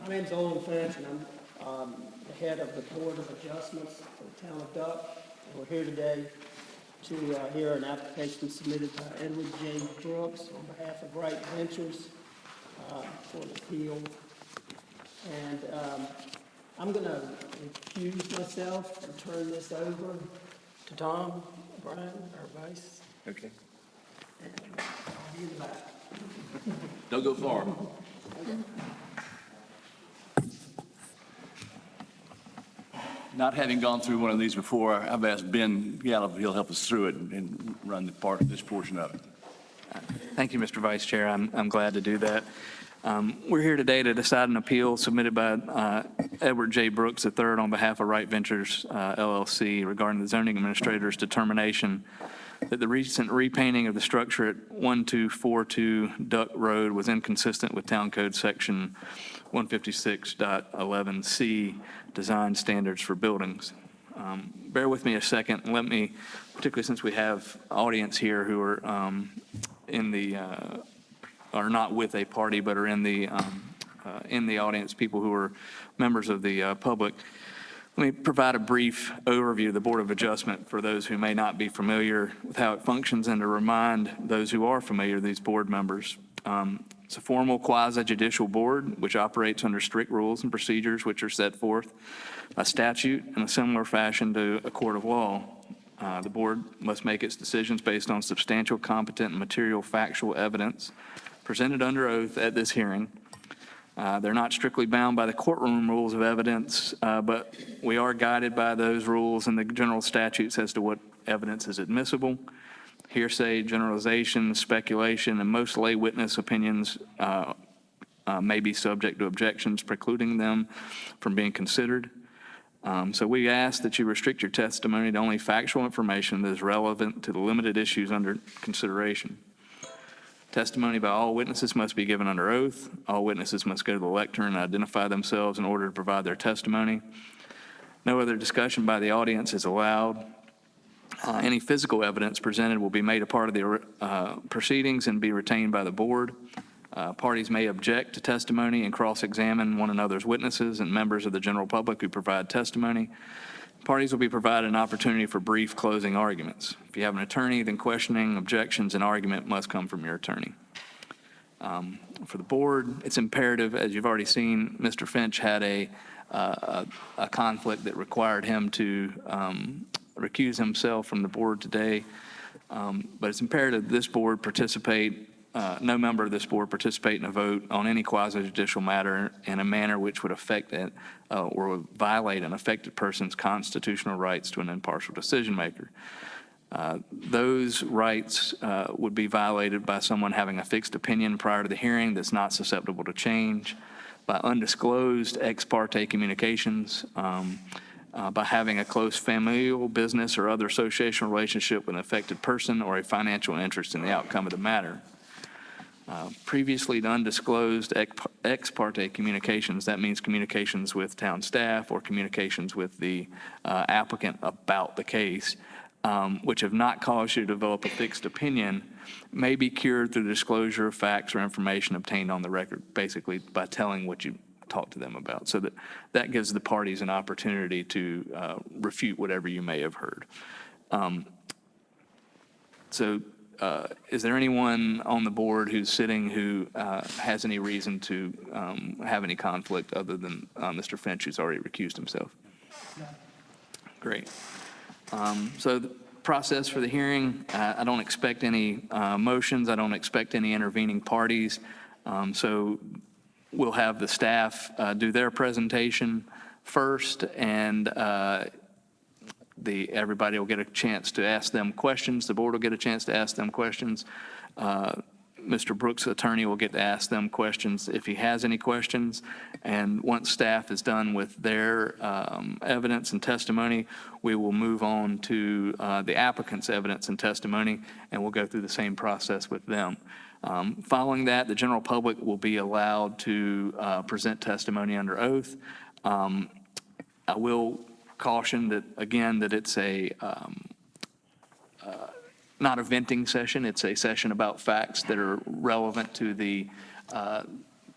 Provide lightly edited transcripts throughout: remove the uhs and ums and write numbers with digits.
My name's Olin Finch, and I'm the head of the Board of Adjustments for the town of Duck. We're here today to hear an application submitted by Edward J. Brooks on behalf of Wright Ventures for an appeal. And I'm going to recuse myself and turn this over to Tom O'Brien, our vice. Okay. And I'll be in the back. Don't go far. Not having gone through one of these before, I've asked Ben Gallup if he'll help us through it and run this portion of it. Thank you, Mr. Vice Chair. I'm glad to do that. We're here today to decide an appeal submitted by Edward J. Brooks III on behalf of Wright Ventures, LLC, regarding the zoning administrator's determination that the recent repainting of the structure at 1242 Duck Road was inconsistent with Town Code Section 156.11C, Design Standards for Buildings. Bear with me a second, and let me, particularly since we have audience here who are are not with a party, but are in the audience, people who are members of the public. Let me provide a brief overview of the Board of Adjustment for those who may not be familiar with how it functions, and to remind those who are familiar with these board members. It's a formal quasi-judicial board which operates under strict rules and procedures which are set forth by statute in a similar fashion to a court of law. The board must make its decisions based on substantial, competent, and material factual evidence presented under oath at this hearing. They're not strictly bound by the courtroom rules of evidence, but we are guided by those rules and the general statutes as to what evidence is admissible. Hearsay, generalization, speculation, and most lay witness opinions may be subject to objections precluding them from being considered. So we ask that you restrict your testimony to only factual information that is relevant to the limited issues under consideration. Testimony by all witnesses must be given under oath. All witnesses must go to the lectern and identify themselves in order to provide their testimony. No other discussion by the audience is allowed. Any physical evidence presented will be made a part of the proceedings and be retained by the board. Parties may object to testimony and cross-examine one another's witnesses and members of the general public who provide testimony. Parties will be provided an opportunity for brief closing arguments. If you have an attorney, then questioning, objections, and argument must come from your attorney. For the board, it's imperative, as you've already seen, Mr. Finch had a conflict that required him to recuse himself from the board today. But it's imperative this board participate, no member of this board participate in a vote on any quasi-judicial matter in a manner which would affect it or would violate an affected person's constitutional rights to an impartial decision maker. Those rights would be violated by someone having a fixed opinion prior to the hearing that's not susceptible to change, by undisclosed ex parte communications, by having a close familial, business, or other associational relationship with an affected person, or a financial interest in the outcome of the matter. Previously undisclosed ex parte communications, that means communications with town staff or communications with the applicant about the case, which have not caused you to develop a fixed opinion, may be cured through the disclosure of facts or information obtained on the record, basically by telling what you talk to them about. So that gives the parties an opportunity to refute whatever you may have heard. Is there anyone on the board who's sitting who has any reason to have any conflict other than Mr. Finch, who's already recused himself? No. Great. So the process for the hearing, I don't expect any motions. I don't expect any intervening parties. So we'll have the staff do their presentation first, and everybody will get a chance to ask them questions. The board will get a chance to ask them questions. Mr. Brooks' attorney will get to ask them questions if he has any questions. And once staff is done with their evidence and testimony, we will move on to the applicant's evidence and testimony, and we'll go through the same process with them. Following that, the general public will be allowed to present testimony under oath. I will caution that, again, that it's not a venting session. It's a session about facts that are relevant to the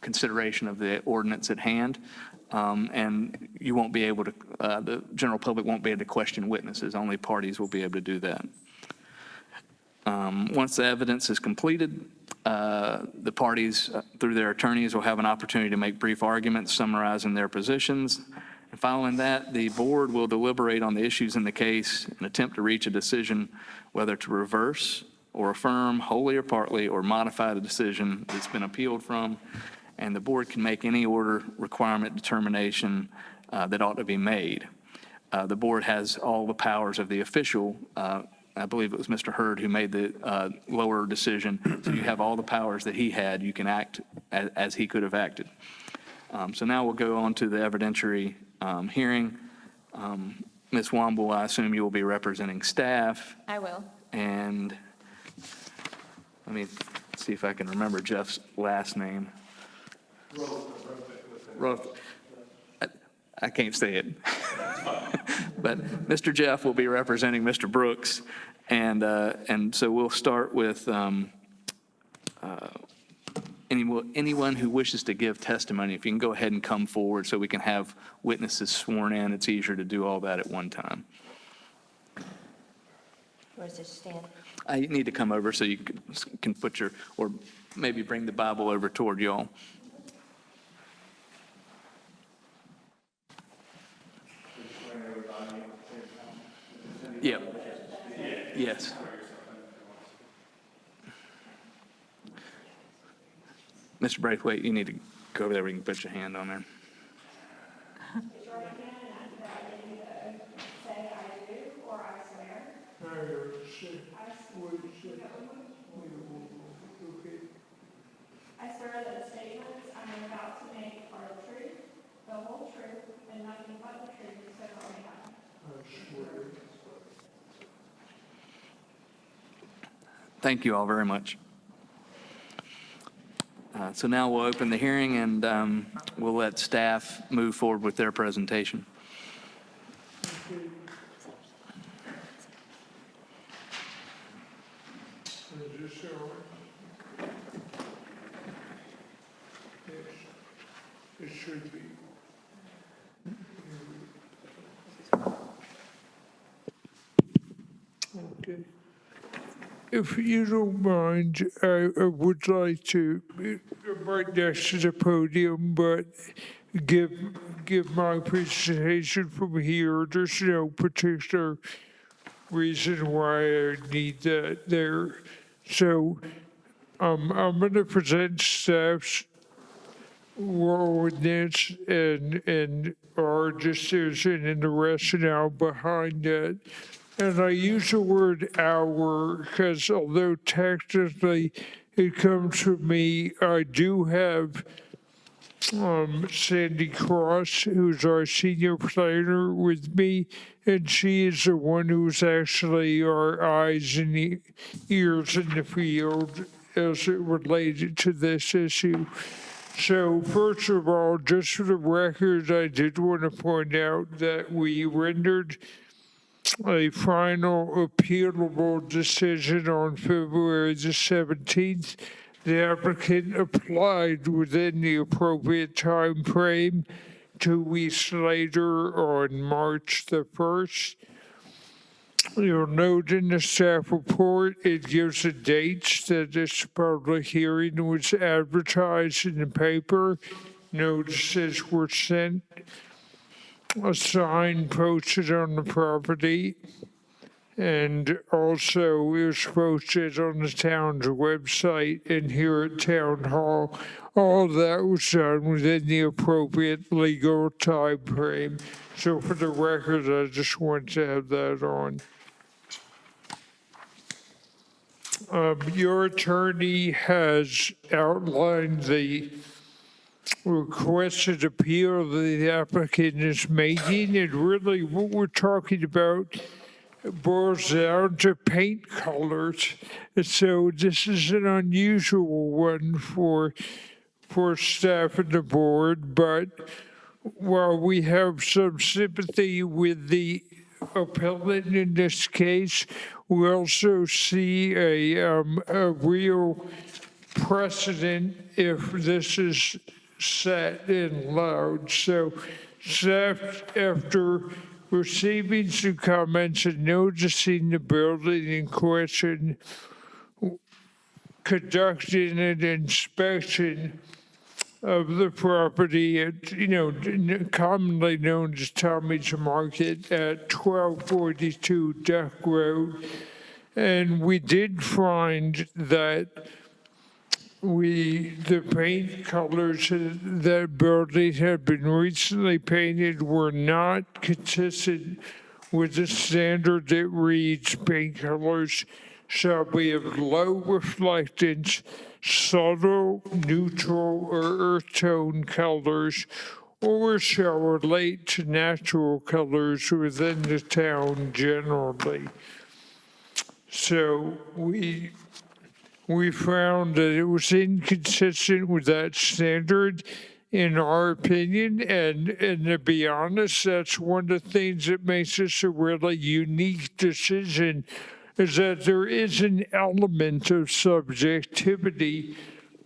consideration of the ordinance at hand. And you won't be able to, the general public won't be able to question witnesses. Only parties will be able to do that. Once the evidence is completed, the parties, through their attorneys, will have an opportunity to make brief arguments summarizing their positions. And following that, the board will deliberate on the issues in the case and attempt to reach a decision whether to reverse or affirm wholly or partly or modify the decision that's been appealed from. And the board can make any order, requirement, determination that ought to be made. The board has all the powers of the official. I believe it was Mr. Hurd who made the lower decision. So you have all the powers that he had. You can act as he could have acted. So now we'll go on to the evidentiary hearing. Ms. Womble, I assume you will be representing staff. I will. And let me see if I can remember Jeff's last name. I can't say it. But Mr. Jeff will be representing Mr. Brooks. And so we'll start with anyone who wishes to give testimony. If you can go ahead and come forward so we can have witnesses sworn in. It's easier to do all that at one time. Where's this stand? You need to come over so you can put your, or maybe bring the Bible over toward y'all. Yep. Yes. Mr. Braithwaite, you need to go over there. We can put your hand on there. I swear that the statements I am about to make are the truth, the whole truth, and nothing but the truth, so help me God. Thank you all very much. So now we'll open the hearing and we'll let staff move forward with their presentation. It should be. Okay. If you don't mind, I would like to, right next to the podium, but give my presentation from here. There's no particular reason why I need that there. So I'm going to present staff's ordinance and our decision and the rationale behind that. And I use the word "our" because although technically it comes from me, I do have Sandy Cross, who's our senior planner, with me, and she is the one who's actually our eyes and ears in the field as it related to this issue. So first of all, just for the record, I did want to point out that we rendered a final appealable decision on February the 17th. The applicant applied within the appropriate time frame 2 weeks later on March the 1st. You'll note in the staff report, it gives the dates that this public hearing was advertised in the paper. Notices were sent, a sign posted on the property, and also it was posted on the town's website and here at Town Hall. All that was done within the appropriate legal time frame. So for the record, I just want to have that on. Your attorney has outlined the requested appeal that the applicant is making, and really what we're talking about boils down to paint colors. So this is an unusual one for staff and the board, but while we have some sympathy with the appellant in this case, we also see a real precedent if this is set and allowed. So staff, after receiving some comments and noticing the building in question, conducting an inspection of the property at, commonly known as Tommy's Market at 1242 Duck Road. And we did find that the paint colors that building had been recently painted were not consistent with the standard that reads paint colors shall be of low reflectance, subtle, neutral, or earth tone colors, or shall relate to natural colors within the town generally. So we found that it was inconsistent with that standard, in our opinion, and to be honest, that's one of the things that makes this a really unique decision, is that there is an element of subjectivity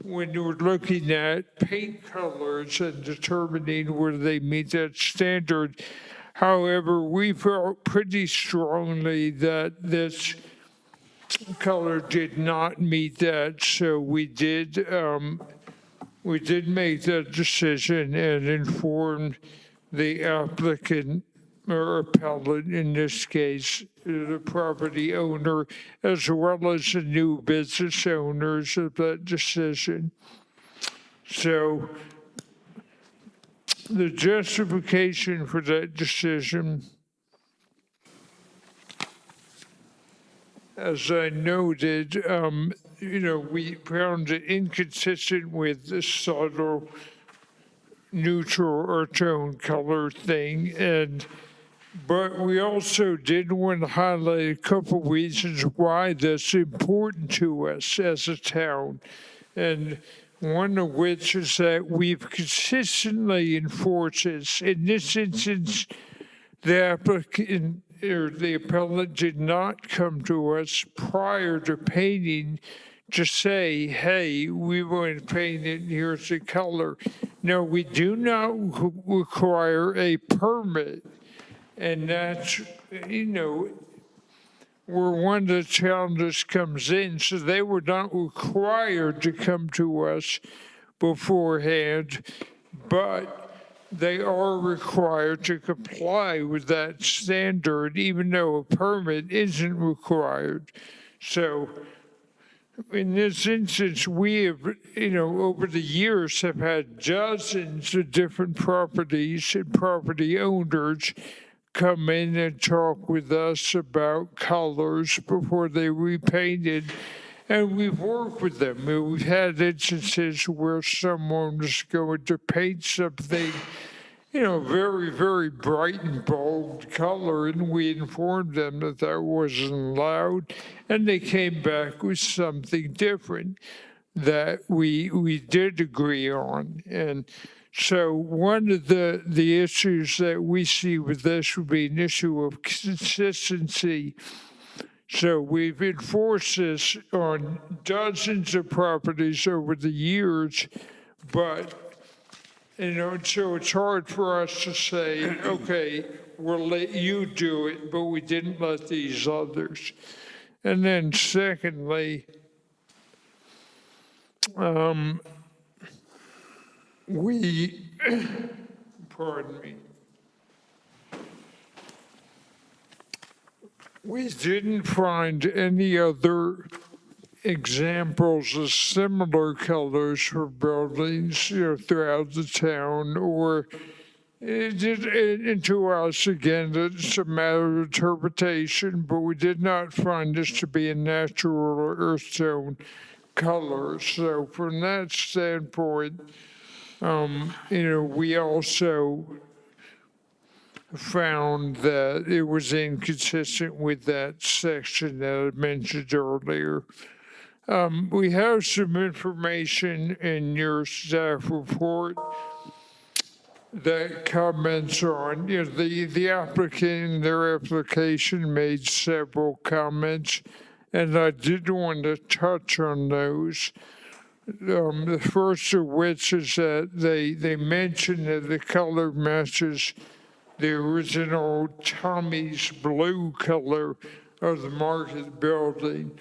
when you're looking at paint colors and determining whether they meet that standard. However, we felt pretty strongly that this color did not meet that, so we did make that decision and informed the applicant, or appellant in this case, the property owner, as well as the new business owners, of that decision. So the justification for that decision, as I noted, we found it inconsistent with the subtle, neutral, or tone color thing, but we also did want to highlight a couple reasons why that's important to us as a town, and one of which is that we've consistently enforced this. In this instance, the applicant or the appellant did not come to us prior to painting to say, hey, we want to paint it, here's the color. No, we do not require a permit. And that's, where one of the challenges comes in. So they were not required to come to us beforehand, but they are required to comply with that standard, even though a permit isn't required. So in this instance, we have, over the years have had dozens of different properties and property owners come in and talk with us about colors before they repainted. And we've worked with them. We've had instances where someone was going to paint something, very, very bright and bold color, and we informed them that that wasn't allowed, and they came back with something different that we did agree on. And so one of the issues that we see with this would be an issue of consistency. So we've enforced this on dozens of properties over the years, but, so it's hard for us to say, okay, we'll let you do it, but we didn't let these others. And then secondly, pardon me. We didn't find any other examples of similar colors for buildings, throughout the town, or and to us, again, it's a matter of interpretation, but we did not find this to be a natural or earth tone color. So from that standpoint, we also found that it was inconsistent with that section that I mentioned earlier. We have some information in your staff report that comments on, the applicant in their application made several comments, and I did want to touch on those. The first of which is that they mention that the color matches the original Tommy's blue color of the market building.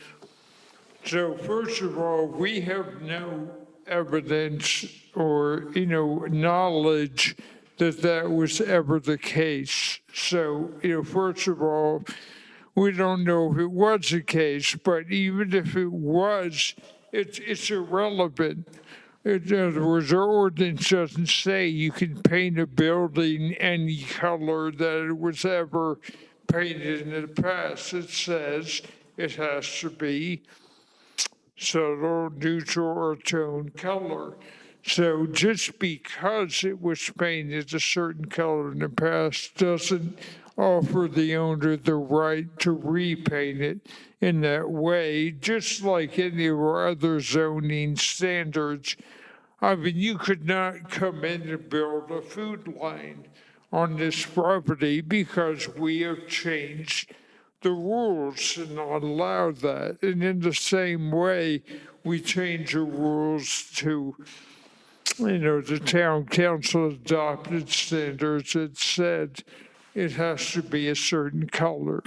So first of all, we have no evidence or, knowledge that that was ever the case. So, first of all, we don't know if it was the case, but even if it was, it's irrelevant. In other words, our ordinance doesn't say you can paint a building any color that it was ever painted in the past. It says it has to be subtle, neutral, or tone color. So just because it was painted a certain color in the past doesn't offer the owner the right to repaint it in that way, just like any of our other zoning standards. I mean, you could not come in and build a food line on this property because we have changed the rules to not allow that. And in the same way, we change the rules to, the town council adopted standards that said it has to be a certain color.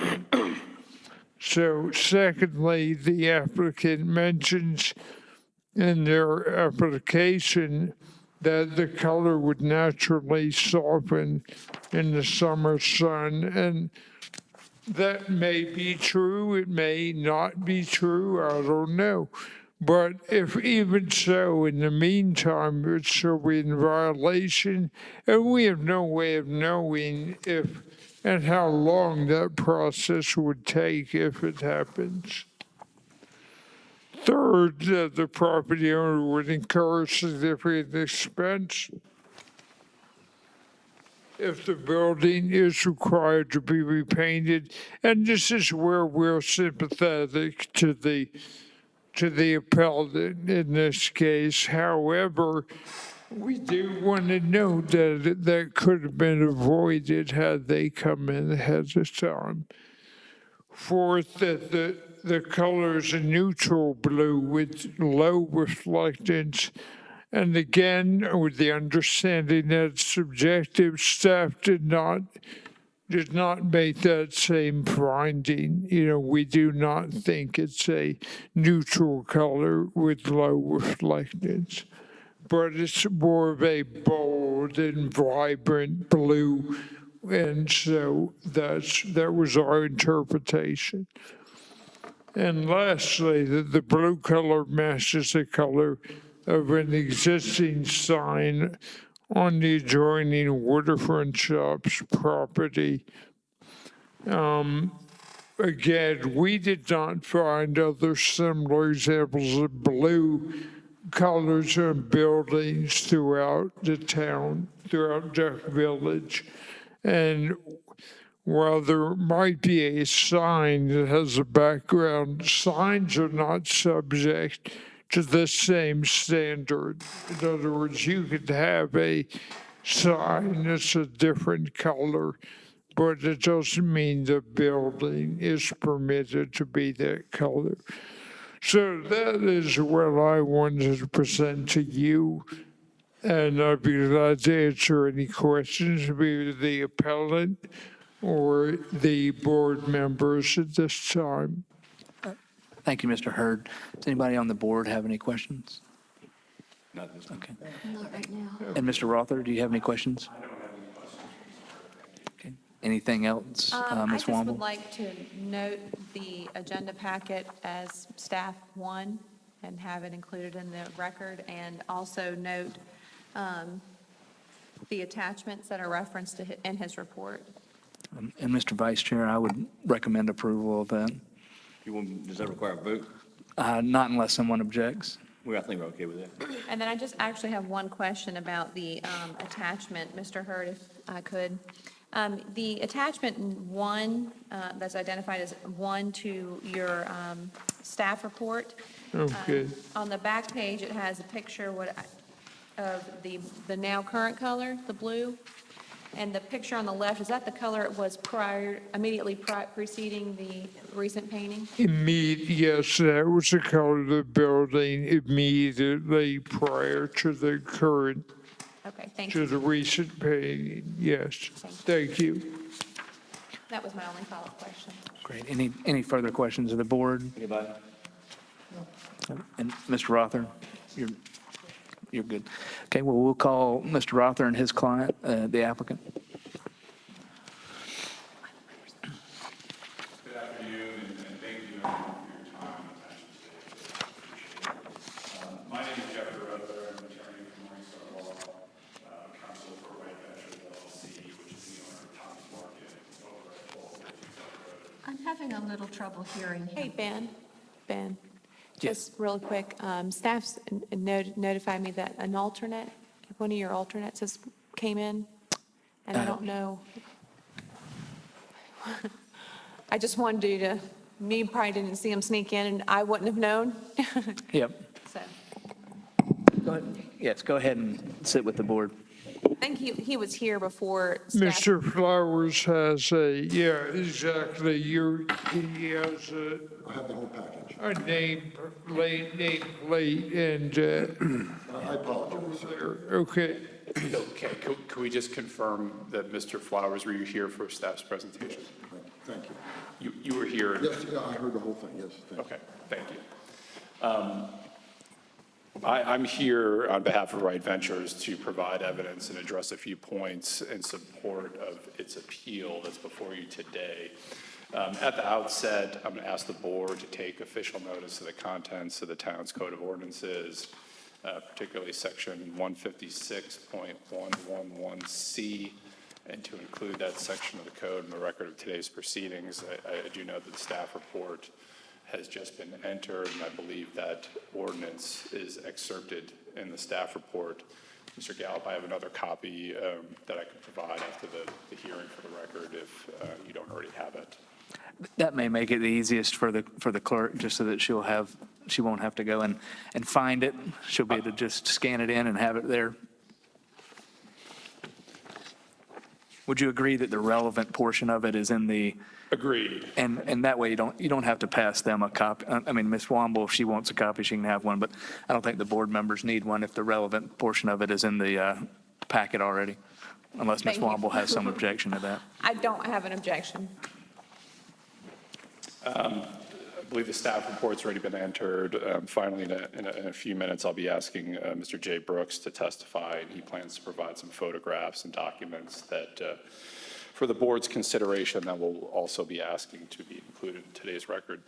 So secondly, the applicant mentions in their application that the color would naturally soften in the summer sun. And that may be true, it may not be true, I don't know. But if even so, in the meantime, it's still in violation, and we have no way of knowing if and how long that process would take if it happens. Third, the property owner would incur significant expense if the building is required to be repainted. And this is where we're sympathetic to the appellant in this case. However, we do want to note that that could have been avoided had they come in ahead of time. Fourth, that the color is a neutral blue with low reflectance. And again, with the understanding that it's subjective, staff did not make that same finding. We do not think it's a neutral color with low reflectance, but it's more of a bold and vibrant blue. And so that was our interpretation. And lastly, that the blue color matches the color of an existing sign on the adjoining Waterfront Shops property. Again, we did not find other similar examples of blue colors on buildings throughout the town, throughout Duck Village. And while there might be a sign that has a background, signs are not subject to the same standard. In other words, you could have a sign that's a different color, but it doesn't mean the building is permitted to be that color. So that is what I wanted to present to you, and I'd be glad to answer any questions, maybe the appellant or the board members at this time. Thank you, Mr. Hurd. Does anybody on the board have any questions? Not this one. Okay. Not right now. And Mr. Rother, do you have any questions? Okay. Anything else, I Ms. just would Womble? like to note the agenda packet as staff one and have it included in the record, and also note the attachments that are referenced in his report. And Mr. Vice Chair, I would recommend approval of that. Does that require a vote? Not unless someone objects. Well, I think we're okay with that. And then I just actually have one question about the attachment, Mr. Hurd, if I could. The attachment one that's identified as one to your staff report. Okay. On the back page, it has a picture of the now current color, the blue. And the picture on the left, is that the color it was immediately preceding the recent painting? Yes, that was the color of the building immediately prior to the current, Okay, thank to you. the recent painting. Yes, thank you. That was my only follow-up question. Great. Any further questions of the board? Anybody? And Mr. Rother, you're good. Okay, well, we'll call Mr. Rother and his client, the applicant. Good afternoon, and thank you for your time and attention today. Appreciate it. My name is Jeffrey Ruther. I'm an attorney from Morningstar Law, counsel for Wright Ventures LLC, which is the owner of Tom's Market over at 1242 Road. I'm having a little trouble hearing him. Hey, Ben, Yes. just real quick, staff's notified me that an alternate, one of your alternates came in, and I don't know. I just wanted you to, me probably didn't see him sneak in, and I wouldn't have known, Yep. so. Go ahead. Yes, go ahead and sit with the board. I think he was here before staff. Mr. Flowers has yeah, exactly. He has I have the whole package. a nameplate, and I apologize. okay. Okay, could we just confirm that Mr. Flowers, were you here for staff's presentation? Thank you. You were here? Yes, yeah, I heard the whole thing, yes, thank you. Okay, thank you. I'm here on behalf of Wright Ventures to provide evidence and address a few points in support of its appeal that's before you today. At the outset, I'm going to ask the board to take official notice of the contents of the town's code of ordinances, particularly section 156.111C, and to include that section of the code in the record of today's proceedings. I do know that the staff report has just been entered, and I believe that ordinance is excerpted in the staff report. Mr. Gallup, I have another copy that I could provide after the hearing for the record if you don't already have it. That may make it the easiest for the clerk, just so that she won't have to go and find it. She'll be able to just scan it in and have it there. Would you agree that the relevant portion of it is in the? Agreed. And that way you don't have to pass them a copy. I mean, Ms. Womble, if she wants a copy, she can have one, but I don't think the board members need one if the relevant portion of it is in the packet already, unless Ms. Thank you. Womble has some objection to that. I don't have an objection. I believe the staff report's already been entered. Finally, in a few minutes, I'll be asking Mr. Jay Brooks to testify, and he plans to provide some photographs and documents that, for the board's consideration, that will also be asking to be included in today's record.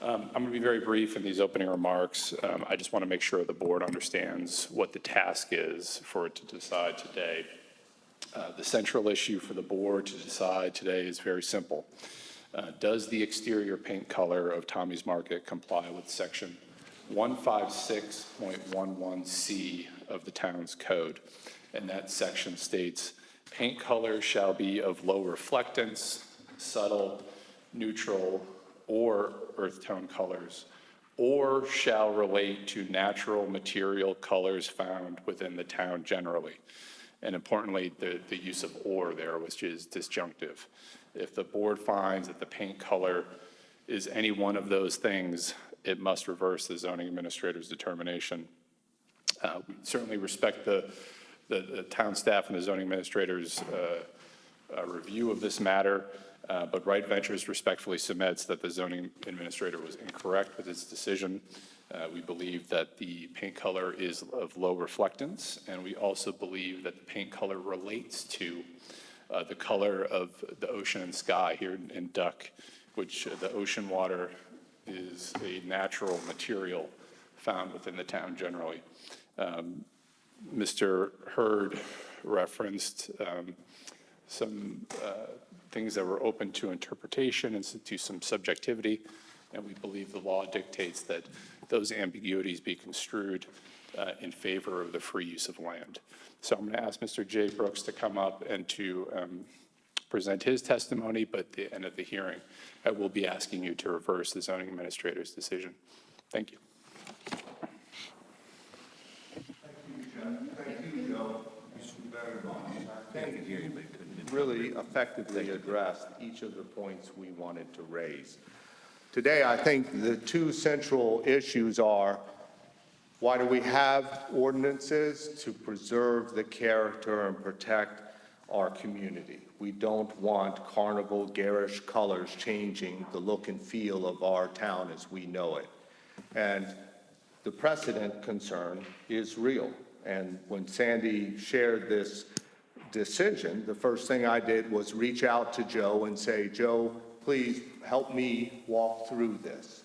I'm going to be very brief in these opening remarks. I just want to make sure the board understands what the task is for it to decide today. The central issue for the board to decide today is very simple. Does the exterior paint color of Tommy's Market comply with section 156.11C of the town's code? And that section states, paint color shall be of low reflectance, subtle, neutral, or earth tone colors, or shall relate to natural material colors found within the town generally. And importantly, the use of or there, which is disjunctive. If the board finds that the paint color is any one of those things, it must reverse the zoning administrator's determination. We certainly respect the town staff and the zoning administrator's review of this matter, but Wright Ventures respectfully submits that the zoning administrator was incorrect with his decision. We believe that the paint color is of low reflectance, and we also believe that the paint color relates to the color of the ocean and sky here in Duck, which the ocean water is a natural material found within the town generally. Mr. Hurd referenced some things that were open to interpretation and to some subjectivity, and we believe the law dictates that those ambiguities be construed in favor of the free use of land. So I'm going to ask Mr. Jay Brooks to come up and to present his testimony, but at the end of the hearing, I will be asking you to reverse the zoning administrator's decision. Thank you. Thank you, Joe. very much. I think you really effectively addressed each of the points we wanted to raise. Today, I think the two central issues are, why do we have ordinances? To preserve the character and protect our community. We don't want carnival, garish colors changing the look and feel of our town as we know it. And the precedent concern is real. And when Sandy shared this decision, the first thing I did was reach out to Joe and say, Joe, please help me walk through this.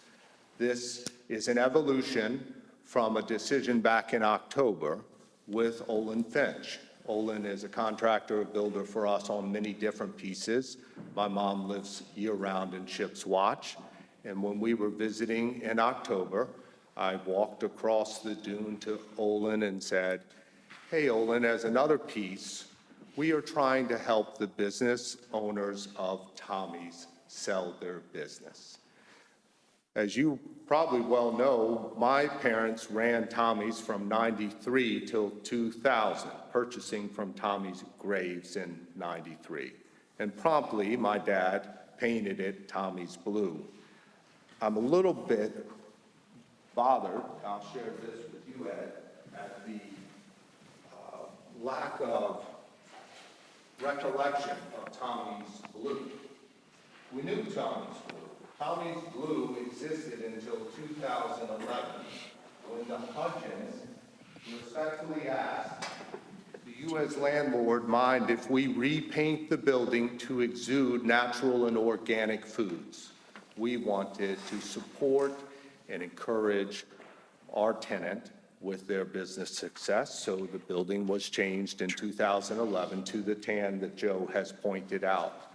This is an evolution from a decision back in October with Olin Finch. Olin is a contractor, a builder for us on many different pieces. My mom lives year-round in Ship's Watch. And when we were visiting in October, I walked across the dune to Olin and said, hey, Olin, as another piece, we are trying to help the business owners of Tommy's sell their business. As you probably well know, my parents ran Tommy's from 93 till 2000, purchasing from Tommy's Graves in 93. And promptly, my dad painted it Tommy's Blue. I'm a little bit bothered, I'll share this with you, Ed, at the lack of recollection of Tommy's Blue. We knew Tommy's Blue. Tommy's Blue existed until 2011, when the Hudgens respectfully asked, do you as landlord mind if we repaint the building to exude natural and organic foods? We wanted to support and encourage our tenant with their business success, so the building was changed in 2011 to the tan that Joe has pointed out.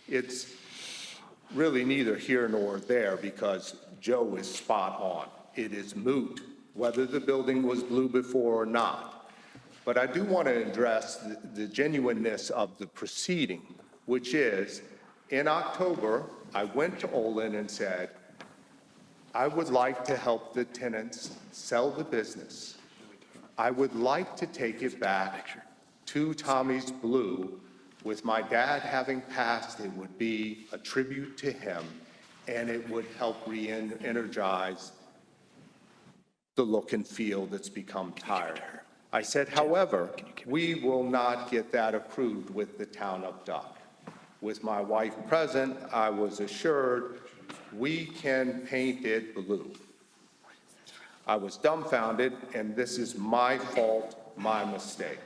It's really neither here nor there because Joe is spot on. It is moot whether the building was blue before or not. But I do want to address the genuineness of the proceeding, which is, in October, I went to Olin and said, I would like to help the tenants sell the business. I would like to take it back to Tommy's Blue. With my dad having passed, it would be a tribute to him, and it would help re-energize the look and feel that's become tired. I said, however, we will not get that approved with the town of Duck. With my wife present, I was assured we can paint it blue. I was dumbfounded, and this is my fault, my mistake,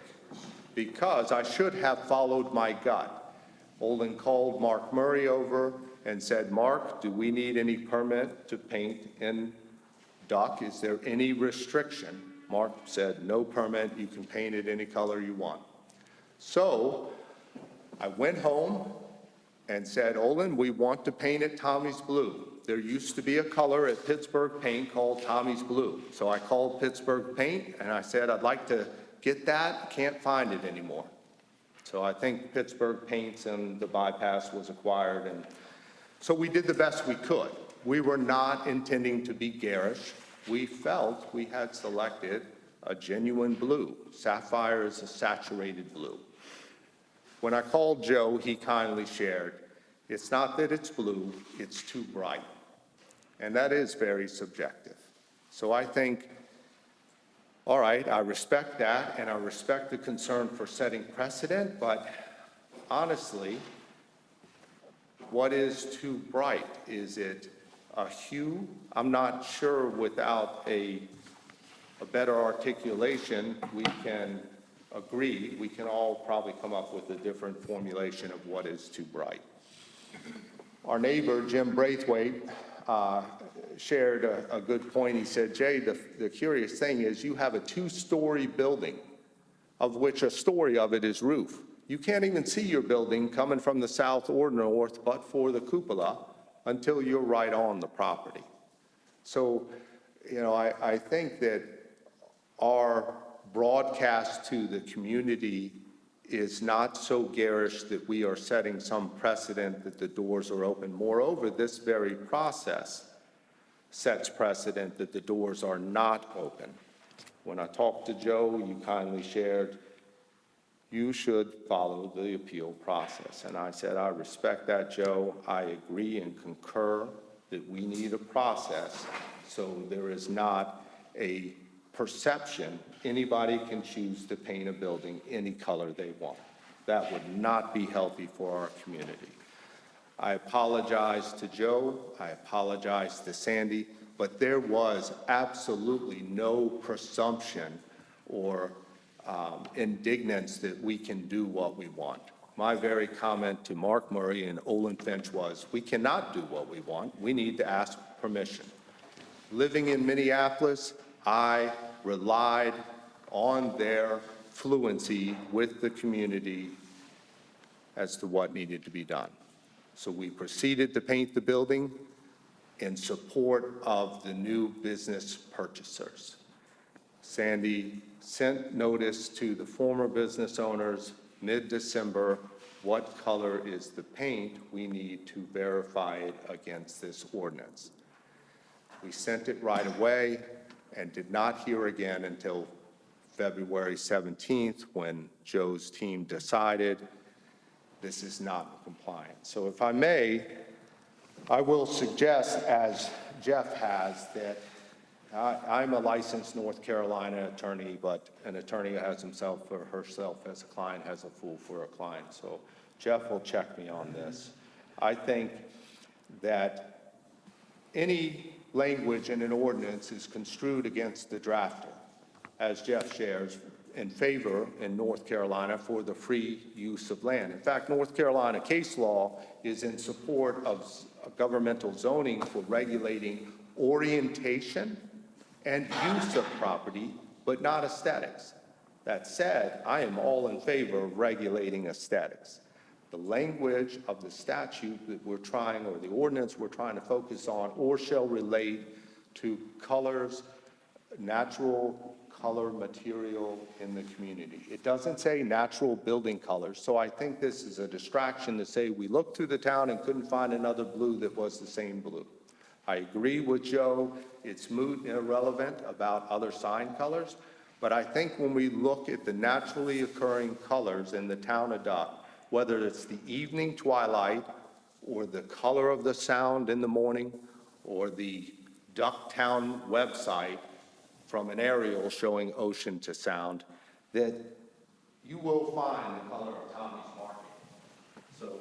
because I should have followed my gut. Olin called Mark Murray over and said, Mark, do we need any permit to paint in Duck? Is there any restriction? Mark said, no permit, you can paint it any color you want. So I went home and said, Olin, we want to paint it Tommy's Blue. There used to be a color at Pittsburgh Paint called Tommy's Blue. So I called Pittsburgh Paint and I said, I'd like to get that, can't find it anymore. So I think Pittsburgh Paints and the bypass was acquired, and so we did the best we could. We were not intending to be garish. We felt we had selected a genuine blue. Sapphire is a saturated blue. When I called Joe, he kindly shared, it's not that it's blue, it's too bright. And that is very subjective. So I think, all right, I respect that, and I respect the concern for setting precedent, but honestly, what is too bright? Is it a hue? I'm not sure without a better articulation, we can agree, we can all probably come up with a different formulation of what is too bright. Our neighbor, Jim Braithwaite, shared a good point. He said, Jay, the curious thing is you have a two-story building, of which a story of it is roof. You can't even see your building coming from the south or north, but for the cupola, until you're right on the property. So, you know, I think that our broadcast to the community is not so garish that we are setting some precedent that the doors are open. Moreover, this very process sets precedent that the doors are not open. When I talked to Joe, you kindly shared, you should follow the appeal process. And I said, I respect that, Joe. I agree and concur that we need a process so there is not a perception anybody can choose to paint a building any color they want. That would not be healthy for our community. I apologize to Joe, I apologize to Sandy, but there was absolutely no presumption or indignance that we can do what we want. My very comment to Mark Murray and Olin Finch was, we cannot do what we want, we need to ask permission. Living in Minneapolis, I relied on their fluency with the community as to what needed to be done. So we proceeded to paint the building in support of the new business purchasers. Sandy sent notice to the former business owners mid-December, what color is the paint? We need to verify it against this ordinance. We sent it right away and did not hear again until February 17th when Joe's team decided this is not compliant. So if I may, I will suggest, as Jeff has, that I'm a licensed North Carolina attorney, but an attorney who has himself or herself as a client has a fool for a client. So Jeff will check me on this. I think that any language in an ordinance is construed against the drafter, as Jeff shares, in favor in North Carolina for the free use of land. In fact, North Carolina case law is in support of governmental zoning for regulating orientation and use of property, but not aesthetics. That said, I am all in favor of regulating aesthetics. The language of the statute that we're trying, or the ordinance we're trying to focus on, or shall relate to colors, natural color material in the community. It doesn't say natural building colors, so I think this is a distraction to say we looked through the town and couldn't find another blue that was the same blue. I agree with Joe, it's moot and irrelevant about other sign colors, but I think when we look at the naturally occurring colors in the town of Duck, whether it's the evening twilight or the color of the sound in the morning or the Ducktown website from an aerial showing ocean to sound, that you will find the color of Tommy's Market. So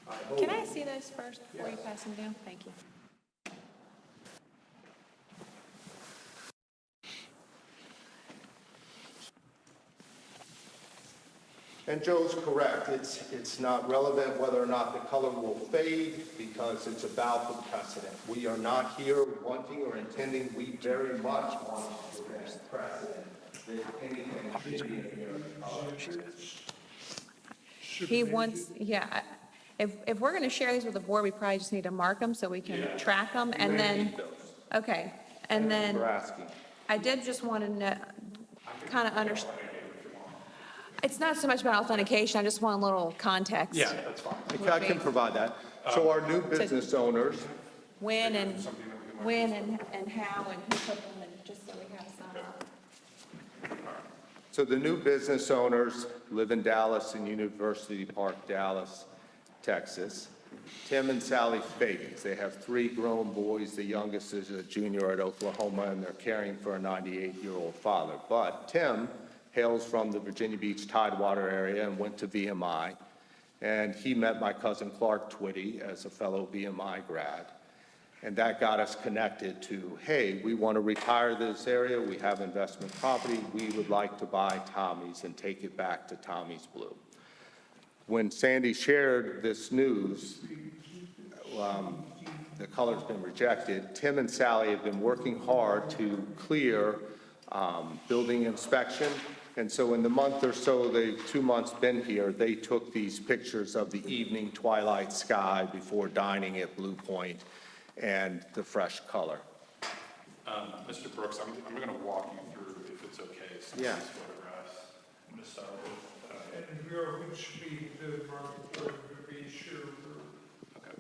I hope. Can I see those first before you pass them down? Thank you. And Joe's correct. It's not relevant whether or not the color will fade because it's about the precedent. We are not here wanting or intending, we very much want to prevent precedent that anything should be in here. He wants, yeah, if we're going to share these with the board, we probably just need to mark them so we can track them, and then, okay, and then, For asking. I did just want to know, kind of understand. It's not so much about authentication, I just want a little context. Yeah, that's fine. Okay, I can provide that. So our new business owners, When and how and who put them in, just so we have some. so the new business owners live in Dallas and University Park, Dallas, Texas. Tim and Sally Fagans. They have 3 grown boys. The youngest is a junior at Oklahoma, and they're caring for a 98-year-old father. But Tim hails from the Virginia Beach Tidewater area and went to VMI. And he met my cousin Clark Twitty as a fellow VMI grad. And that got us connected to, hey, we want to retire this area. We have investment property. We would like to buy Tommy's and take it back to Tommy's Blue. When Sandy shared this news, the color's been rejected. Tim and Sally have been working hard to clear building inspection. And so in the month or so, the 2 months been here, they took these pictures of the evening twilight sky before dining at Blue Point and the fresh color. Mr. Brooks, I'm going to walk you through, if it's okay, some of Yeah. these photographs. I'm going to start with, And we are going to speak to Mark to be sure we're okay.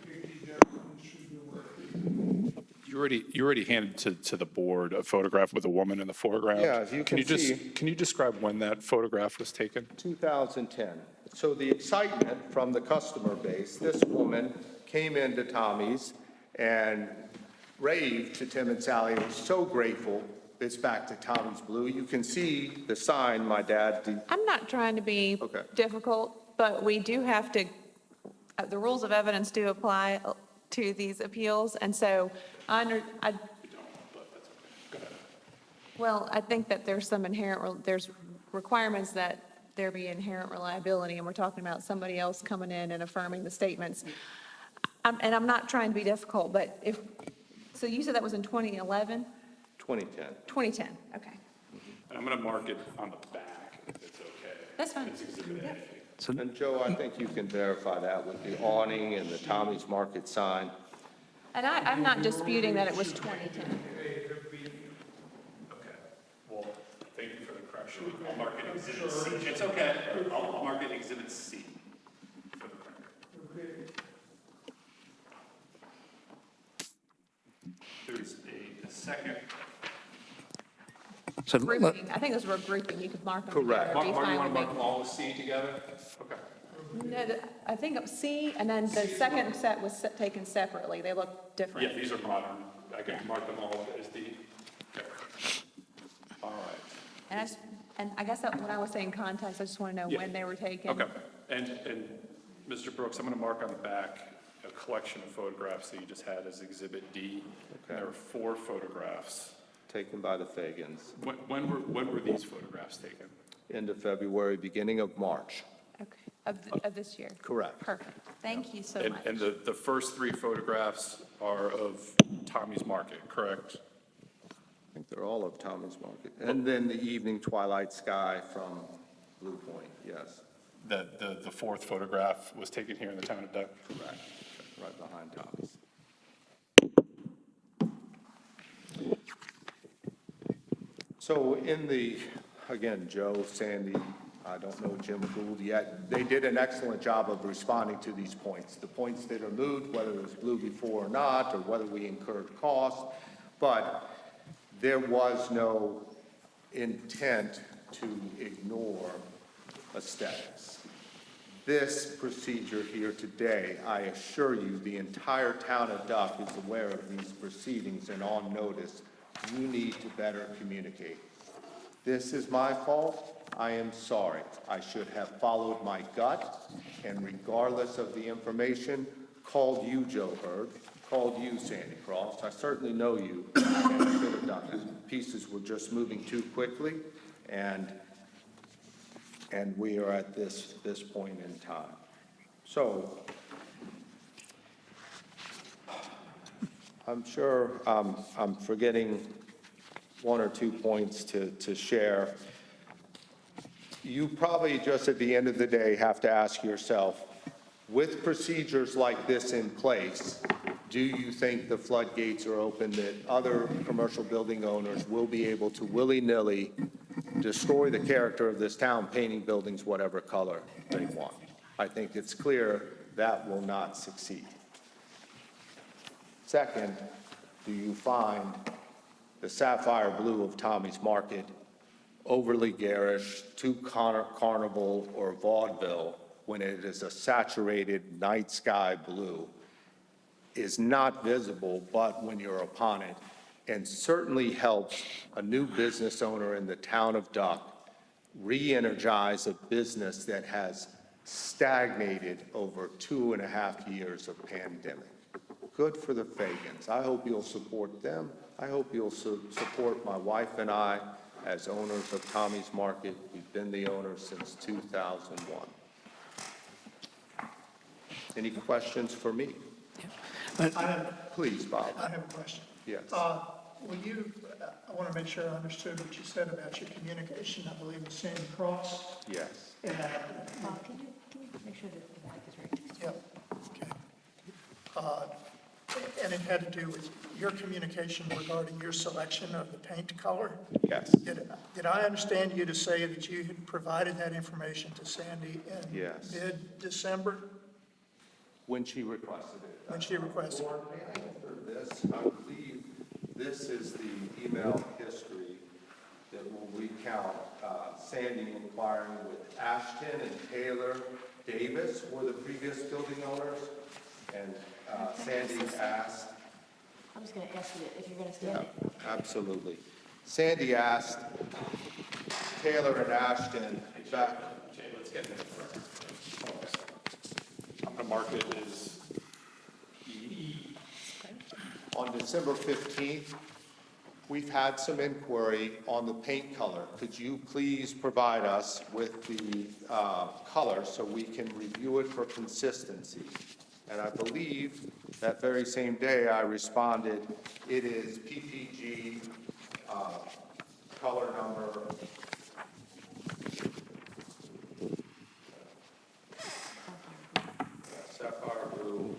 picking up and shooting away. You You already handed to the board a photograph with a woman in the foreground. Yeah, as you can see. Can you describe when that photograph was taken? 2010. So the excitement from the customer base, this woman came into Tommy's and raved to Tim and Sally, was so grateful it's back to Tommy's Blue. You can see the sign, my dad. I'm not trying to be Okay. difficult, but we do have to, the rules of evidence do apply to these appeals, and so well, I think that there's some there's requirements that there be inherent reliability, and we're talking about somebody else coming in and affirming the statements. And I'm not trying to be difficult, but so you said that was in 2011? 2010. 2010, okay. And I'm going to mark it on the back, if it's okay. That's fine. It's Exhibit A. And Joe, I think you can verify that with the awning and the Tommy's Market sign. And I'm not disputing that it was 2010. Okay. Well, thank you for the correction. I'll mark it Exhibit C. It's okay. I'll mark it Exhibit C for the record. There's a second. So Grouping, I think those were grouping, you could mark them together. Correct. It'd be Mark, you fine want to with mark me. all with C together? Okay. No, I think it was C, and then the second set was taken separately. They look different. Yeah, these are modern. I can mark them all as D. Okay. All right. And I guess that when I was saying context, I just want to know Yeah. when they were taken. Okay. And Mr. Brooks, I'm going to mark on the back a collection of photographs that you just had as Exhibit D. Okay. There are 4 photographs. Taken by the Fagans. When were these photographs taken? End of February, beginning of March. Okay, of this year. Correct. Perfect. Thank you so And much. the first 3 photographs are of Tommy's Market, correct? I think they're all of Tommy's Market. And then the evening twilight sky from Blue Point, yes. The 4th photograph was taken here in the town of Duck? Correct. Right behind Tommy's. So in the, again, Joe, Sandy, I don't know Jim Gould yet, they did an excellent job of responding to these points. The points that are moved, whether it was blue before or not, or whether we incurred costs, but there was no intent to ignore aesthetics. This procedure here today, I assure you, the entire town of Duck is aware of these proceedings and on notice. You need to better communicate. This is my fault. I am sorry. I should have followed my gut, and regardless of the information, called you, Joe Hurd, called you, Sandy Cross. I certainly know you, and I should have done that. Pieces were just moving too quickly, and we are at this point in time. So, I'm sure I'm forgetting 1 or 2 points to share. You probably just at the end of the day have to ask yourself, with procedures like this in place, do you think the floodgates are open that other commercial building owners will be able to willy-nilly destroy the character of this town, painting buildings whatever color they want? I think it's clear that will not succeed. Second, do you find the sapphire blue of Tommy's Market overly garish, too carnival or vaudeville, when it is a saturated night sky blue, is not visible but when you're upon it, and certainly helps a new business owner in the town of Duck re-energize a business that has stagnated over 2.5 years of pandemic. Good for the Fagans. I hope you'll support them. I hope you'll support my wife and I as owners of Tommy's Market. We've been the owners since 2001. Any questions for me? Please, Bob. I have a question. Yes. Will you, I want to make sure I understood what you said about your communication, I believe with Sandy Cross. Yes. And, Can you make sure that the mic is right? yep, okay. And it had to do with your communication regarding your selection of the paint color. Yes. Did I understand you to say that you had provided that information to Sandy in Yes. mid-December When she requested it. when she requested? This, I believe, This is the email history that will recount Sandy inquiring with Ashton and Taylor Davis were the previous building owners. And Sandy asked, I'm just going to ask you if you're going to stand it. absolutely. Sandy asked Taylor and Ashton back. Jay, let's get in there first. I'm going to mark it as E. On December 15th, we've had some inquiry on the paint color. Could you please provide us with the color so we can review it for consistency? And I believe that very same day I responded, it is PPG color number. Sapphire blue.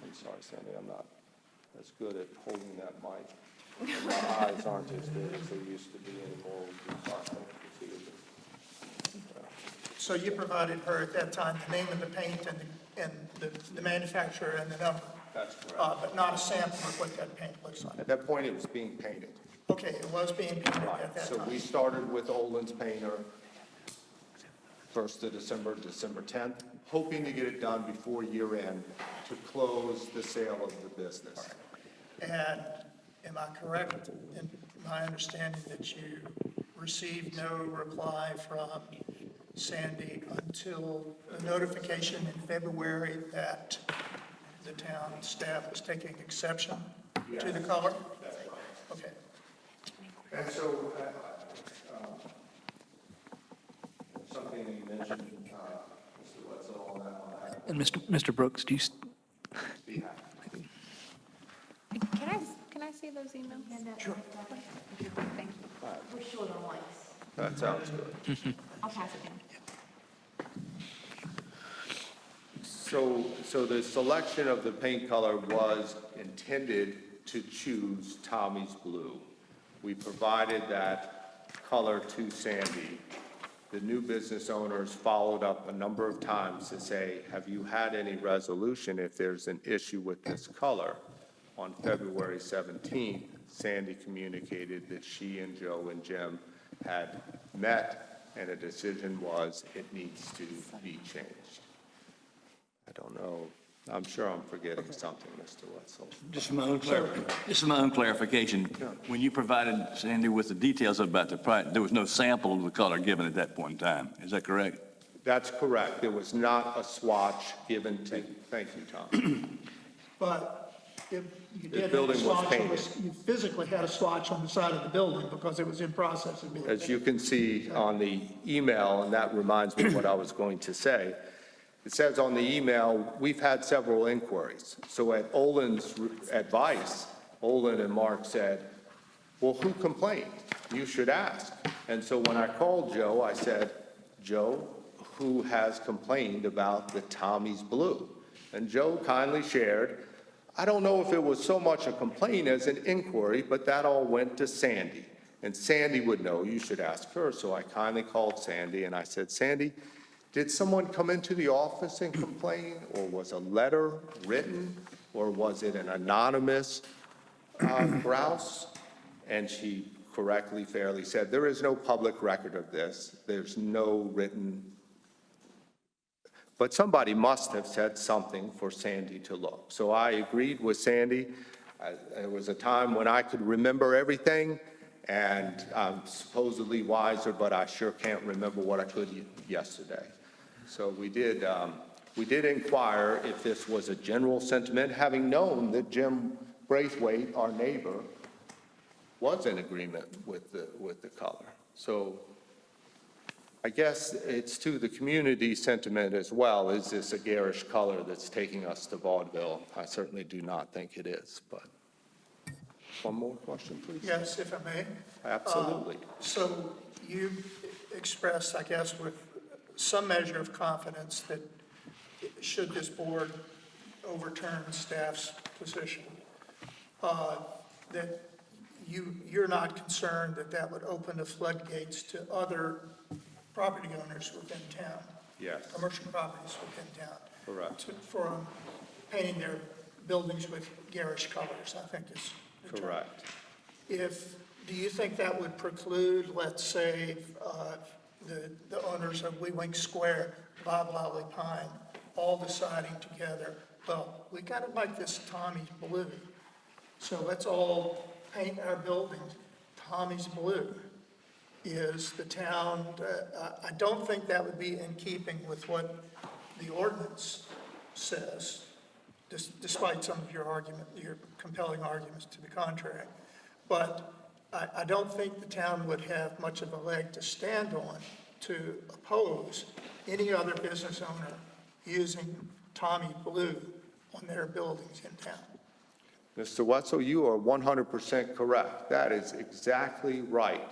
I'm sorry, Sandy, I'm not as good at holding that mic. My eyes aren't as good as they used to be anymore. So you provided her at that time the name of the paint and the manufacturer and the number, That's correct. but not a sample of what that paint looks like. At that point, it was being painted. Okay, it was being painted at that So time. we started with Olin's painter, 1st of December, December 10th, hoping to get it done before year end to close the sale of the business. And am I correct in my understanding that you received no reply from Sandy until the notification in February that the town staff was taking exception to the color? That's right. Okay. And so, something that you mentioned, Mr. Wetzel, on that. And Mr. Brooks, do you, Can I see those emails? Sure. Thank you. We're short on lights. That sounds good. I'll pass it down. So the selection of the paint color was intended to choose Tommy's blue. We provided that color to Sandy. The new business owners followed up a number of times to say, have you had any resolution if there's an issue with this color? On February 17th, Sandy communicated that she and Joe and Jim had met, and a decision was it needs to be changed. I don't know. I'm sure I'm forgetting something, Mr. Wetzel. Just my own clarification. When you provided Sandy with the details about the price, there was no sample of the color given at that point in time. Is that correct? That's correct. There was not a swatch given to, thank you, Tom. But if you The did have a building was swatch, painted. you physically had a swatch on the side of the building because it was in process of being. As you can see on the email, and that reminds me of what I was going to say, it says on the email, we've had several inquiries. So at Olin's advice, Olin and Mark said, well, who complained? You should ask. And so when I called Joe, I said, Joe, who has complained about the Tommy's blue? And Joe kindly shared, I don't know if it was so much a complaint as an inquiry, but that all went to Sandy. And Sandy would know, you should ask her. So I kindly called Sandy and I said, Sandy, did someone come into the office and complain, or was a letter written, or was it an anonymous grouse? And she correctly, fairly said, there is no public record of this. There's no written, but somebody must have said something for Sandy to look. So I agreed with Sandy. It was a time when I could remember everything, and I'm supposedly wiser, but I sure can't remember what I could yesterday. So we did inquire if this was a general sentiment, having known that Jim Braithwaite, our neighbor, was in agreement with the color. So I guess it's to the community sentiment as well. Is this a garish color that's taking us to vaudeville? I certainly do not think it is, but one more question, please. Yes, if I may. Absolutely. So you expressed, I guess, with some measure of confidence that should this board overturn staff's position, that you're not concerned that that would open the floodgates to other property owners within town? Yes. Commercial properties within town? Correct. For painting their buildings with garish colors, I think is the term. Correct. Do you think that would preclude, let's say, the owners of Wee Wink Square, Bob Lolly Pine, all deciding together, well, we got to make this Tommy's Blue, so let's all paint our buildings Tommy's Blue? Is the town, I don't think that would be in keeping with what the ordinance says, despite some of your compelling arguments to the contrary. But I don't think the town would have much of a leg to stand on to oppose any other business owner using Tommy Blue on their buildings in town. Mr. Wetzel, you are 100% correct. That is exactly right.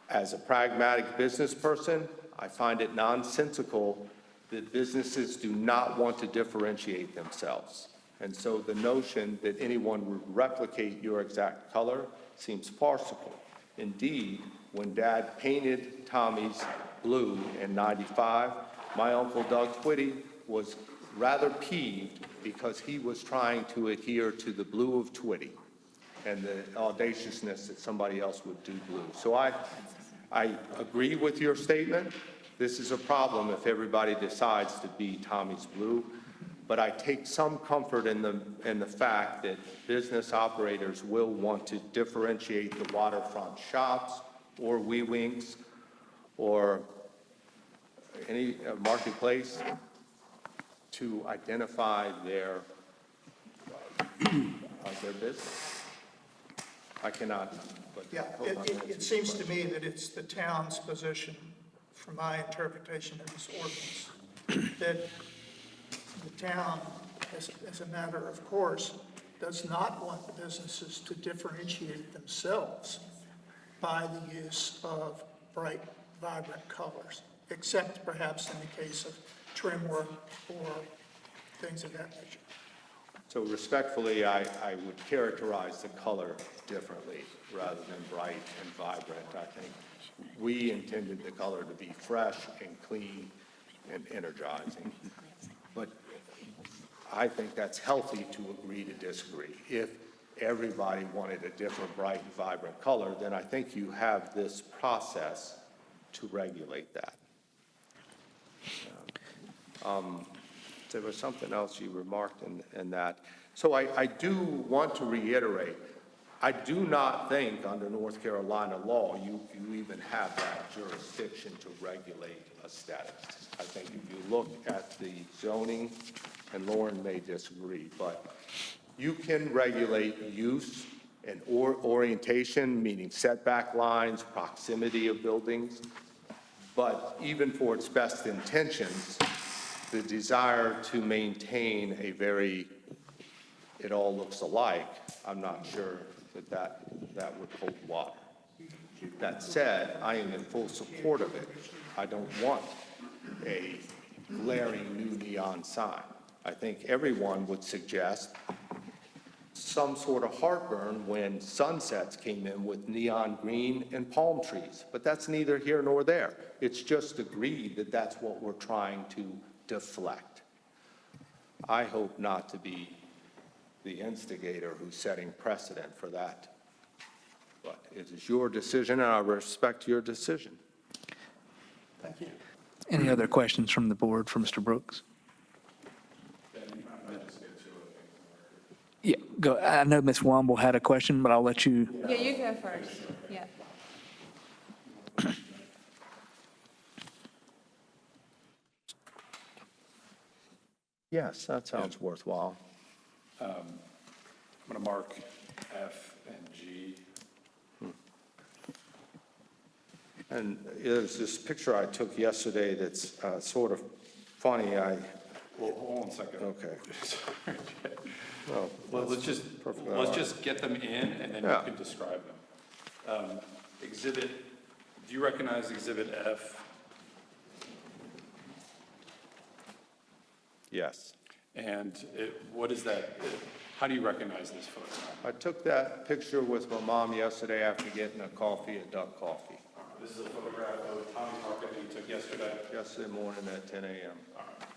As a pragmatic business person, I find it nonsensical that businesses do not want to differentiate themselves. And so the notion that anyone would replicate your exact color seems farcical. Indeed, when Dad painted Tommy's Blue in '95, my Uncle Doug Twitty was rather peeved because he was trying to adhere to the blue of Twitty and the audaciousness that somebody else would do blue. So I agree with your statement. This is a problem if everybody decides to be Tommy's Blue, but I take some comfort in the fact that business operators will want to differentiate the waterfront shops or Wee Winks or any marketplace to identify their business. I cannot, but. Yeah, it seems to me that it's the town's position, from my interpretation of this ordinance, that the town, as a matter of course, does not want businesses to differentiate themselves by the use of bright, vibrant colors, except perhaps in the case of trim work or things of that nature. So respectfully, I would characterize the color differently rather than bright and vibrant. I think we intended the color to be fresh and clean and energizing. But I think that's healthy to agree to disagree. If everybody wanted a different bright and vibrant color, then I think you have this process to regulate that. There was something else you remarked in that. So I do want to reiterate, I do not think under North Carolina law you even have that jurisdiction to regulate aesthetics. I think if you look at the zoning, and Lauren may disagree, but you can regulate use and orientation, meaning setback lines, proximity of buildings, but even for its best intentions, the desire to maintain a very, it all looks alike, I'm not sure that would hold water. That said, I am in full support of it. I don't want a glaring new neon sign. I think everyone would suggest some sort of heartburn when sunsets came in with neon green and palm trees, but that's neither here nor there. It's just agreed that that's what we're trying to deflect. I hope not to be the instigator who's setting precedent for that. But it is your decision, and I respect your decision. Thank you. Any other questions from the board for Mr. Brooks? Yeah, go. I know Ms. Womble had a question, but I'll let you. Yeah, you go first. Yeah. Yes, that sounds worthwhile. I'm going to mark F and G. And there's this picture I took yesterday that's sort of funny. Well, hold on a second. Okay. Well, let's just get them in, and then Yeah. you can describe them. Exhibit, do you recognize Exhibit F? Yes. And what is that? How do you recognize this photograph? I took that picture with my mom yesterday after getting a coffee at Duck Coffee. This is a photograph of Tommy's Market that you took yesterday. Yesterday morning at 10 a.m. All right.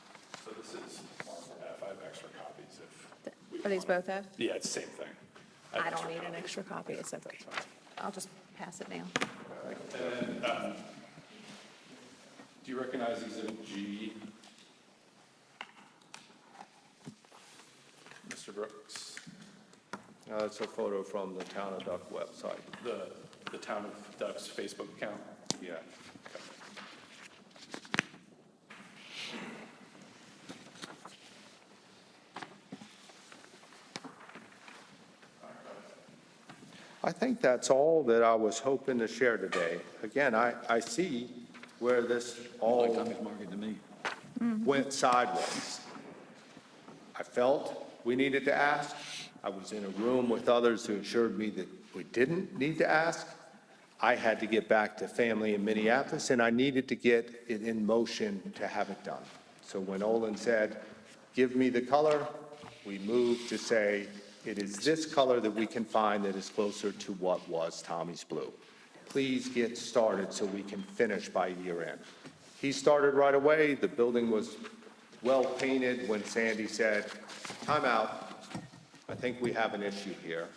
So this is marked F. I have extra copies if. Are these both F? Yeah, it's the same thing. I don't need an extra copy, it's okay. I'll just pass it down. And then, do you recognize Exhibit G? Mr. Brooks? It's a photo from the Town of Duck website. The Town of Duck's Facebook account? Yeah. I think that's all that I was hoping to share today. Again, I see where this all Tommy's Market to me. went sideways. I felt we needed to ask. I was in a room with others who assured me that we didn't need to ask. I had to get back to family in Minneapolis, and I needed to get it in motion to have it done. So when Olin said, give me the color, we moved to say, it is this color that we can find that is closer to what was Tommy's blue. Please get started so we can finish by year end. He started right away. The building was well painted when Sandy said, time out. I think we have an issue here.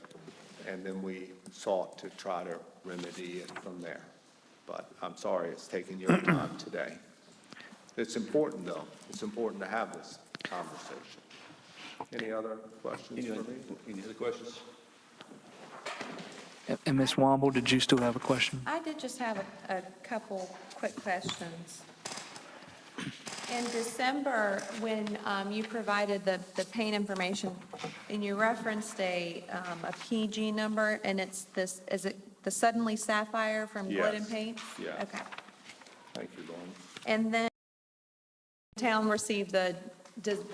And then we sought to try to remedy it from there. But I'm sorry it's taken your time today. It's important, though. It's important to have this conversation. Any other questions for me? Any other questions? And Ms. Womble, did you still have a question? I did just have a couple quick questions. In December, when you provided the paint information, and you referenced a PG number, and it's this, is it the Suddenly Sapphire from Glidden Yes. Paint? Yeah. Okay. Thank you, Lauren. And then the town received the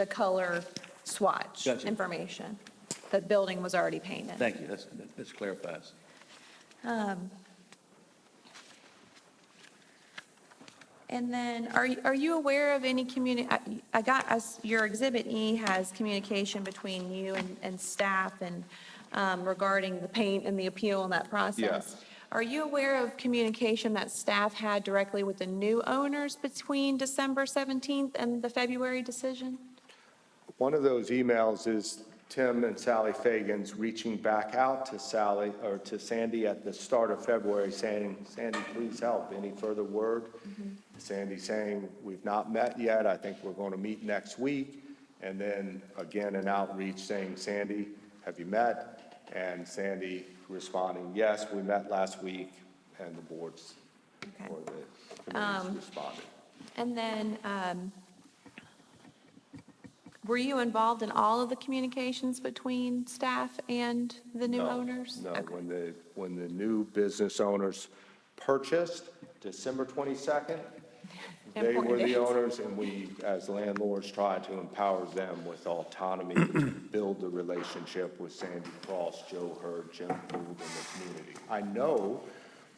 color swatch Gotcha. information. The building was already painted. Thank you, that clarifies. And then, are you aware of any I got us, your Exhibit E has communication between you and staff and regarding the paint and the appeal in that process. Yes. Are you aware of communication that staff had directly with the new owners between December 17th and the February decision? One of those emails is Tim and Sally Fagan's reaching back out to Sally, or to Sandy at the start of February saying, Sandy, please help, any further word? Sandy saying, we've not met yet, I think we're going to meet next week. And then again, an outreach saying, Sandy, have you met? And Sandy responding, yes, we met last week, and the boards Okay. or the committees responded. And then, were you involved in all of the communications between staff and the new owners? No, Okay. when the new business owners purchased, December 22nd, they were Important the dates. owners, and we, as landlords, tried to empower them with autonomy to build the relationship with Sandy Cross, Joe Hurd, Jim Gould, and the community. I know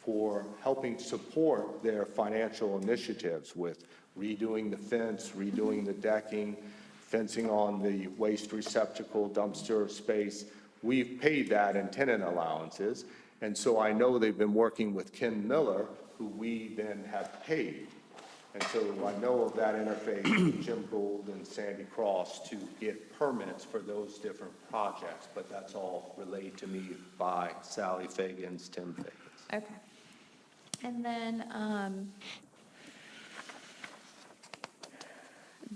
for helping support their financial initiatives with redoing the fence, redoing the decking, fencing on the waste receptacle, dumpster space. We've paid that in tenant allowances, and so I know they've been working with Ken Miller, who we then have paid. And so I know of that interface with Jim Gould and Sandy Cross to get permits for those different projects, but that's all relayed to me by Sally Fagan's, Tim Fagan's. Okay. And then,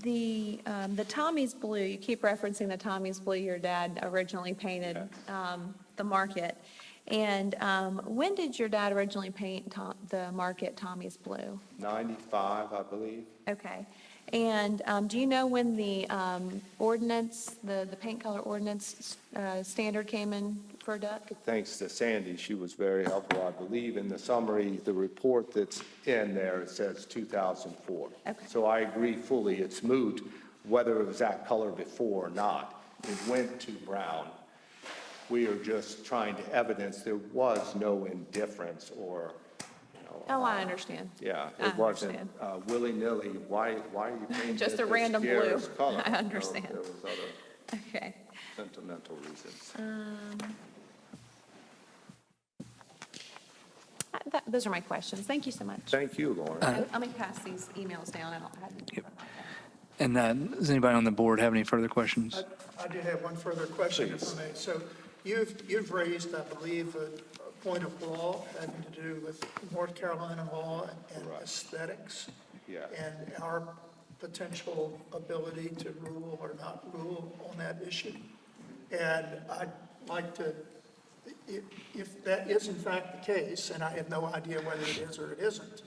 the Tommy's Blue, you keep referencing the Tommy's Blue your dad originally painted, the market. And when did your dad originally paint the market Tommy's Blue? 95, I believe. Okay. And do you know when the ordinance, the paint color ordinance standard came in for Duck? Thanks to Sandy, she was very helpful. I believe in the summary, the report that's in there, it says 2004. Okay. So I agree fully, it's moot whether it was that color before or not. It went to brown. We are just trying to evidence there was no indifference or, Oh, I understand. yeah, I it wasn't understand. willy-nilly, why are you painting Just it a this random blue. scarce color? I No, understand. there was other Okay. sentimental reasons. Those are my questions. Thank you so much. Thank you, Lauren. Let me pass these emails down. I don't have. And does anybody on the board have any further questions? I do have one further question, if I may. So You've raised, I believe, a point of law having to do with North Carolina law and aesthetics. Yeah. And our potential ability to rule or not rule on that issue. And I'd like to, if that is in fact the case, and I have no idea whether it is or it isn't,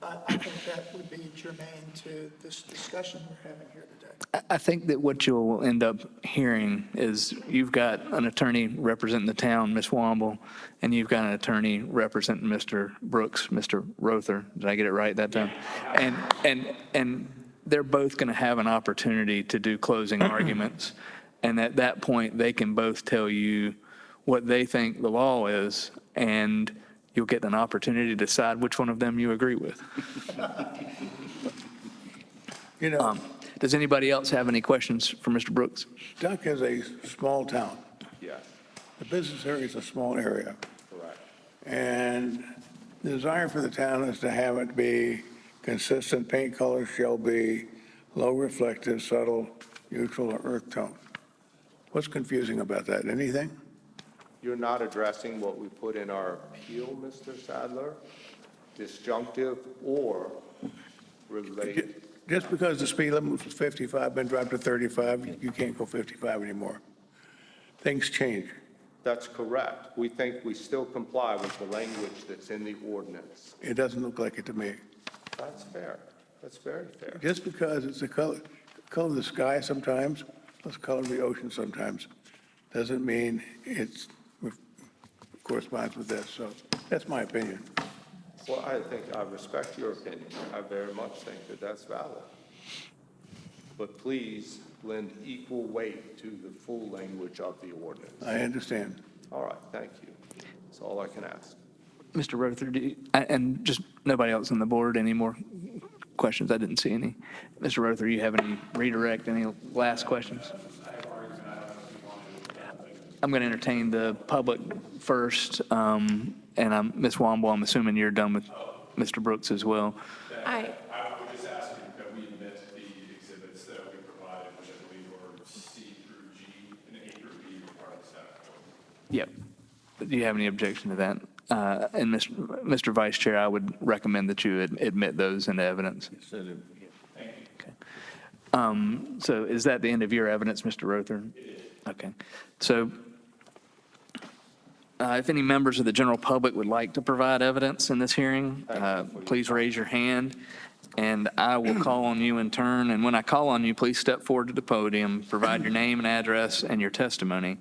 I think that would be germane to this discussion we're having here today. I think that what you'll end up hearing is you've got an attorney representing the town, Ms. Womble, and you've got an attorney representing Mr. Brooks, Mr. Rother. Did I get it right that time? And they're both going to have an opportunity to do closing arguments. And at that point, they can both tell you what they think the law is, and you'll get an opportunity to decide which one of them you agree with. You know, Does anybody else have any questions for Mr. Brooks? Duck is a small town. Yes, The business area is a small area. correct. And the desire for the town is to have it be consistent. Paint colors shall be low reflective, subtle, neutral, or earth tone. What's confusing about that? Anything? You're not addressing what we put in our appeal, Mr. Sadler, disjunctive or related. Just because the speed limit was 55, been dropped to 35, you can't go 55 anymore. Things change. That's correct. We think we still comply with the language that's in the ordinance. It doesn't look like it to me. That's fair. That's very fair. Just because it's the color of the sky sometimes, the color of the ocean sometimes, doesn't mean it's corresponds with this. So that's my opinion. Well, I think I respect your opinion. I very much think that that's valid. But please lend equal weight to the full language of the ordinance. I understand. All right, thank you. That's all I can ask. Mr. Rother, and just nobody else on the board, any more questions? I didn't see any. Mr. Rother, you have any redirect, any last questions? I'm going to entertain the public first, and Ms. Womble, I'm assuming you're done with Mr. Brooks as well. I would just ask that we admit the exhibits that we provided, which I believe were C through G, and A through B were part of the staff code. Yep. Do you have any objection to that? And Mr. Vice Chair, I would recommend that you admit those into evidence. Okay. So is that the end of your evidence, Mr. Rother? Okay. So if any members of the general public would like to provide evidence in this hearing, please raise your hand, and I will call on you in turn. And when I call on you, please step forward to the podium, provide your name and address and your testimony.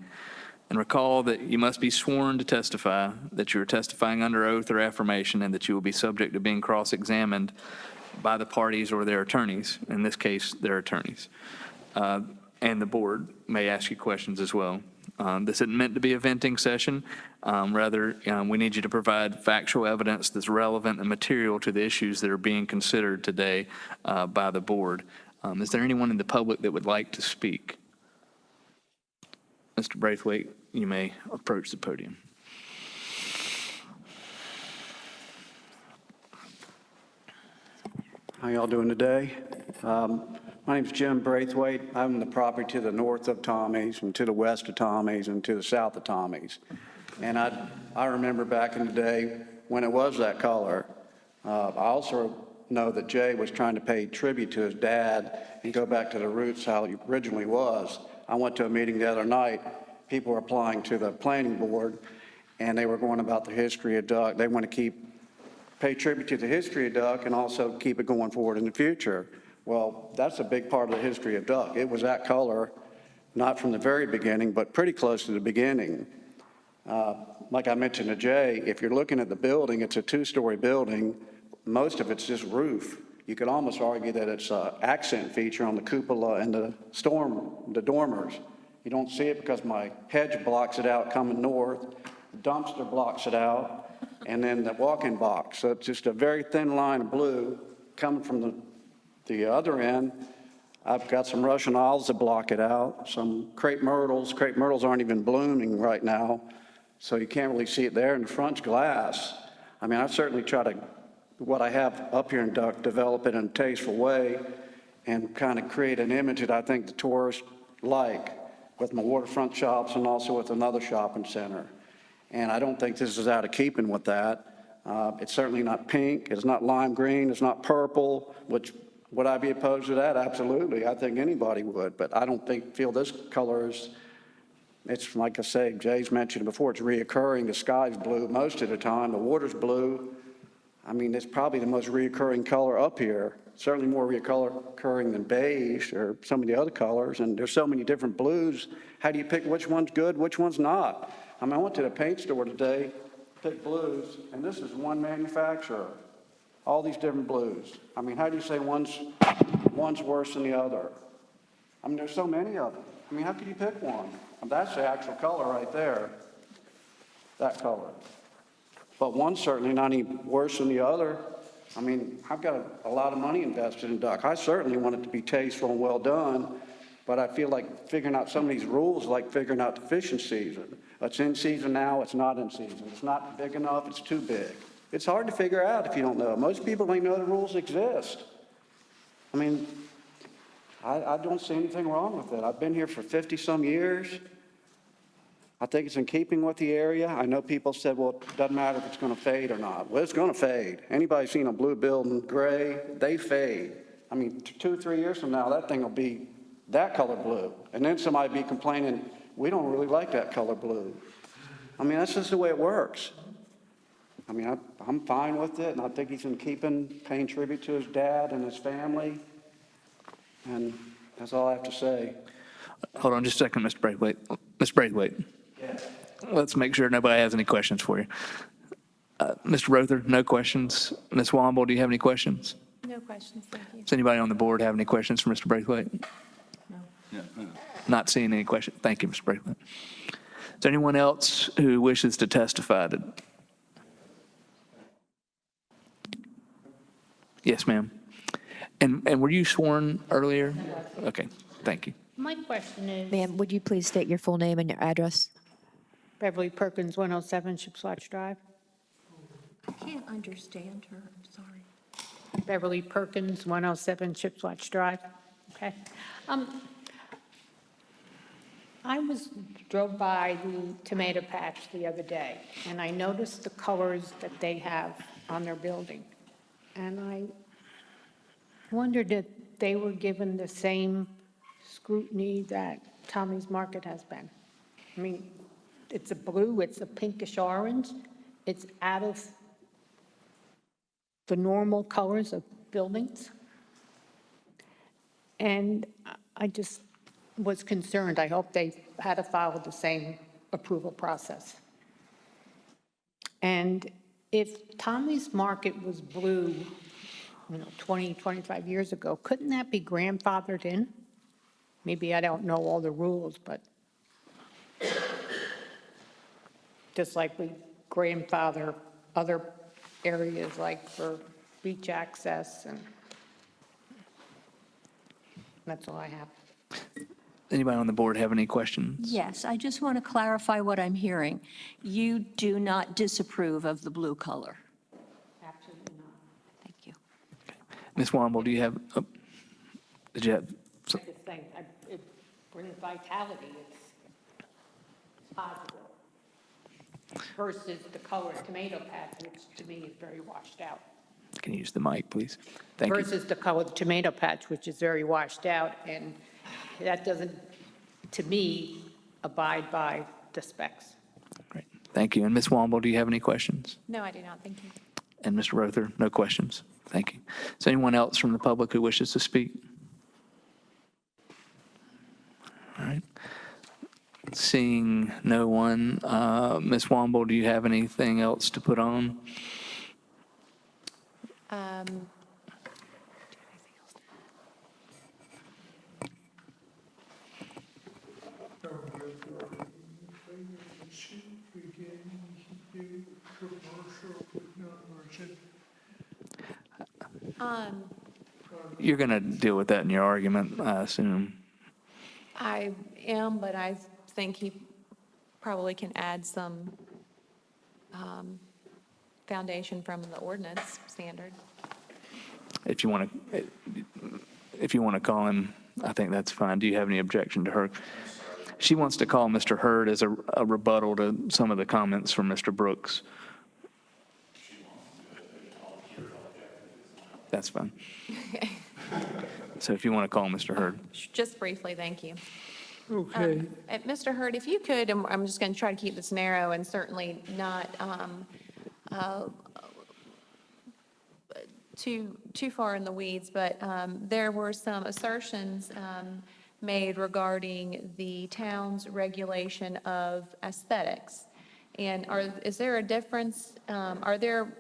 And recall that you must be sworn to testify, that you are testifying under oath or affirmation, and that you will be subject to being cross-examined by the parties or their attorneys, in this case, their attorneys. And the board may ask you questions as well. This isn't meant to be a venting session. Rather, we need you to provide factual evidence that's relevant and material to the issues that are being considered today by the board. Is there anyone in the public that would like to speak? Mr. Braithwaite, you may approach the podium. How y'all doing today? My name's Jim Braithwaite. I'm the property to the north of Tommy's and to the west of Tommy's and to the south of Tommy's. And I remember back in the day when it was that color. I also know that Jay was trying to pay tribute to his dad and go back to the roots how it originally was. I went to a meeting the other night. People were applying to the planning board, and they were going about the history of Duck. They want to pay tribute to the history of Duck and also keep it going forward in the future. Well, that's a big part of the history of Duck. It was that color, not from the very beginning, but pretty close to the beginning. Like I mentioned to Jay, if you're looking at the building, it's a two-story building. Most of it's just roof. You could almost argue that it's an accent feature on the cupola and the dormers. You don't see it because my hedge blocks it out coming north, the dumpster blocks it out, and then the walk-in box. So it's just a very thin line of blue coming from the other end. I've got some Russian olives that block it out, some crepe myrtles. Crepe myrtles aren't even blooming right now, so you can't really see it there. And the front's glass. I mean, I've certainly tried to, what I have up here in Duck, develop it in a tasteful way and kind of create an image that I think the tourists like. with my waterfront shops and also with another shopping center. And I don't think this is out of keeping with that. It's certainly not pink, it's not lime green, it's not purple, which, would I be opposed to that? Absolutely, I think anybody would, but I don't feel this color is, it's like I say, Jay's mentioned before, it's reoccurring, the sky's blue most of the time, the water's blue. I mean, it's probably the most reoccurring color up here, certainly more reoccurring than beige or some of the other colors, and there's so many different blues. How do you pick which one's good, which one's not? I mean, I went to the paint store today, picked blues, and this is one manufacturer, all these different blues. I mean, how do you say one's worse than the other? I mean, there's so many of them. I mean, how could you pick one? And that's the actual color right there, that color. But one's certainly not any worse than the other. I mean, I've got a lot of money invested in duck. I certainly want it to be tasteful and well done, but I feel like figuring out some of these rules, like figuring out the fishing season. It's in season now, it's not in season. It's not big enough, it's too big. It's hard to figure out if you don't know. Most people don't know the rules exist. I mean, I don't see anything wrong with it. I've been here for 50-some years. I think it's in keeping with the area. I know people said, well, it doesn't matter if it's going to fade or not. Well, it's going to fade. Anybody seen a blue building gray, they fade. I mean, 2 or 3 years from now, that thing will be that color blue. And then somebody be complaining, we don't really like that color blue. I mean, that's just the way it works. I mean, I'm fine with it, and I think he's in keeping, paying tribute to his dad and his family. And that's all I have to say. Hold on just a second, Mr. Braithwaite. Mr. Braithwaite. Yeah. Let's make sure nobody has any questions for you. Mr. Rother, no questions. Ms. Womble, do you have any questions? No questions, thank you. Does anybody on the board have any questions for Mr. Braithwaite? No. Not seeing any questions. Thank you, Mr. Braithwaite. Is there anyone else who wishes to testify? Yes, ma'am. And were you sworn earlier? Okay, thank you. My question is, Ma'am, would you please state your full name and your address? Beverly Perkins, 107 Shipswatch Drive. I can't understand her, I'm sorry. Beverly Perkins, 107 Shipswatch Drive. Okay. I drove by the tomato patch the other day, and I noticed the colors that they have on their building. And I wondered if they were given the same scrutiny that Tommy's Market has been. I mean, it's a blue, it's a pinkish orange, it's out of the normal colors of buildings. And I just was concerned. I hope they had to follow the same approval process. And if Tommy's Market was blue, 20, 25 years ago, couldn't that be grandfathered in? Maybe I don't know all the rules, but just like we grandfather other areas like for beach access, and that's all I have. Anybody on the board have any questions? Yes, I just want to clarify what I'm hearing. You do not disapprove of the blue color? Absolutely not. Thank you. Ms. Womble, do you have, did you have? I just think it brings vitality. It's positive. Versus the color tomato patch, which to me is very washed out. Can you use the mic, please? Thank you. Versus the color tomato patch, which is very washed out, and that doesn't, to me, abide by the specs. Great. Thank you. And Ms. Womble, do you have any questions? No, I do not, thank you. And Mr. Rother, no questions. Thank you. Is there anyone else from the public who wishes to speak? All right. Seeing no one, Ms. Womble, do you have anything else to put on? You're going to deal with that in your argument, I assume. I am, but I think he probably can add some foundation from the ordinance standard. If you want to call him, I think that's fine. Do you have any objection to her? she wants to call Mr. Hurd as a rebuttal to some of the comments from Mr. Brooks. That's fine. So if you want to call Mr. Hurd. Just briefly, thank you. Okay. Mr. Hurd, if you could, and I'm just going to try to keep this narrow and certainly not too far in the weeds, but there were some assertions made regarding the town's regulation of aesthetics. And is there a difference, are there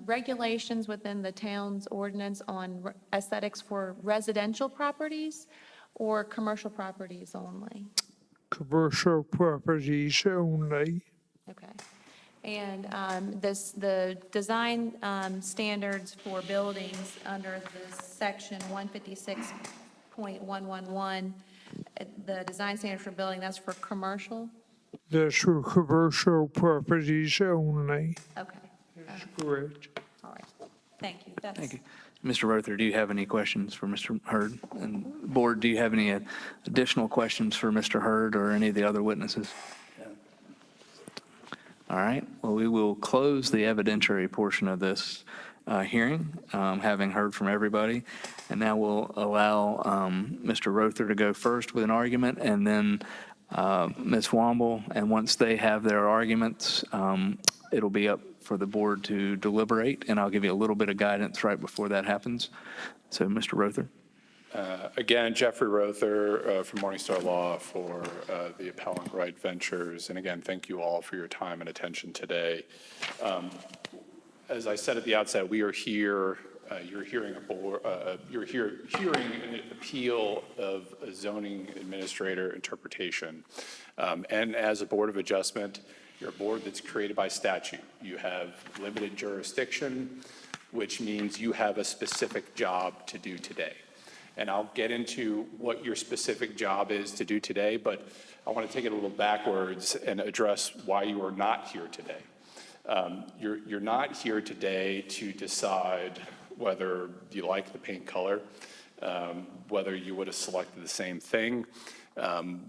regulations within the town's ordinance on aesthetics for residential properties or commercial properties only? Commercial properties only. Okay. And the design standards for buildings under this section 156.111, the design standard for building, that's for commercial? That's for commercial properties only. Okay. That's correct. All right. Thank you. Thank you. Mr. Rother, do you have any questions for Mr. Hurd? And Board, do you have any additional questions for Mr. Hurd or any of the other witnesses? All right. Well, we will close the evidentiary portion of this hearing, having heard from everybody. And now we'll allow Mr. Rother to go first with an argument, and then Ms. Womble. And once they have their arguments, it'll be up for the board to deliberate, and I'll give you a little bit of guidance right before that happens. So, Mr. Rother. Again, Jeffrey Rother from Morningstar Law for the appellant Wright Ventures. And again, thank you all for your time and attention today. As I said at the outset, we are here, you're hearing hearing an appeal of a zoning administrator interpretation. And as a Board of Adjustment, you're a board that's created by statute. You have limited jurisdiction, which means you have a specific job to do today. And I'll get into what your specific job is to do today, but I want to take it a little backwards and address why you are not here today. You're not here today to decide whether you like the paint color, whether you would have selected the same thing,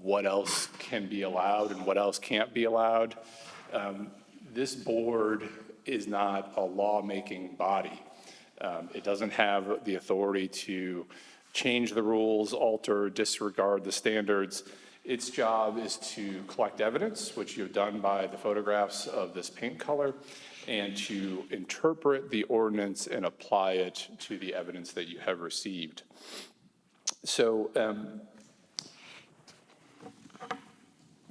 what else can be allowed and what else can't be allowed. This board is not a lawmaking body. It doesn't have the authority to change the rules, alter, disregard the standards. Its job is to collect evidence, which you've done by the photographs of this paint color, and to interpret the ordinance and apply it to the evidence that you have received. So,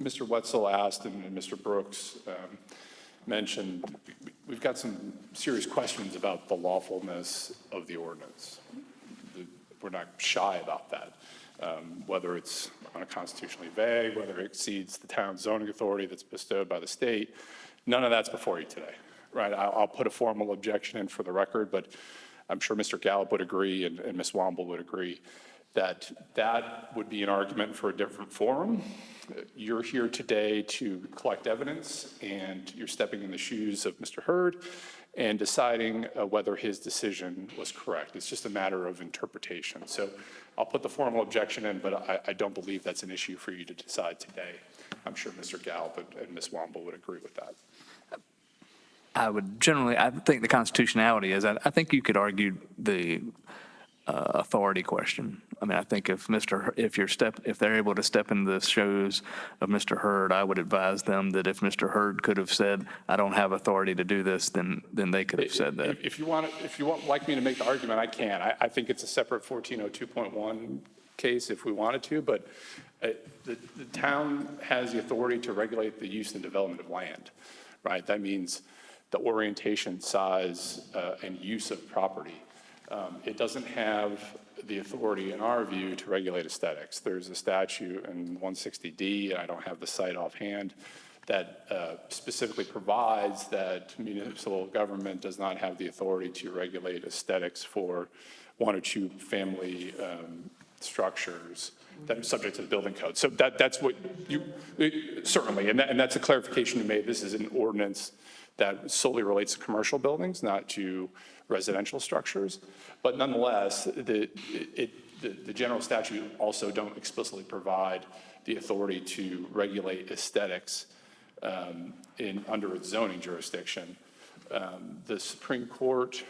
Mr. Wetzel asked, and Mr. Brooks mentioned, we've got some serious questions about the lawfulness of the ordinance. We're not shy about that, whether it's unconstitutionally vague, whether it exceeds the town's zoning authority that's bestowed by the state. None of that's before you today, right? I'll put a formal objection in for the record, but I'm sure Mr. Gallup would agree and Ms. Womble would agree that that would be an argument for a different forum. You're here today to collect evidence, and you're stepping in the shoes of Mr. Hurd and deciding whether his decision was correct. It's just a matter of interpretation. So I'll put the formal objection in, but I don't believe that's an issue for you to decide today. I'm sure Mr. Gallup and Ms. Womble would agree with that. I think the constitutionality is, I think you could argue the authority question. I mean, I think if they're able to step into the shoes of Mr. Hurd, I would advise them that if Mr. Hurd could have said, I don't have authority to do this, then they could have said that. If you want like me to make the argument, I can. I think it's a separate 1402.1 case if we wanted to, but the town has the authority to regulate the use and development of land, right? That means the orientation, size, and use of property. It doesn't have the authority, in our view, to regulate aesthetics. There's a statute in 160D, and I don't have the site offhand, that specifically provides that municipal government does not have the authority to regulate aesthetics for one or two family structures that are subject to the building code. So that's what you, certainly, and that's a clarification you made. This is an ordinance that solely relates to commercial buildings, not to residential structures. But nonetheless, the general statute also don't explicitly provide the authority to regulate aesthetics under its zoning jurisdiction. The Supreme Court,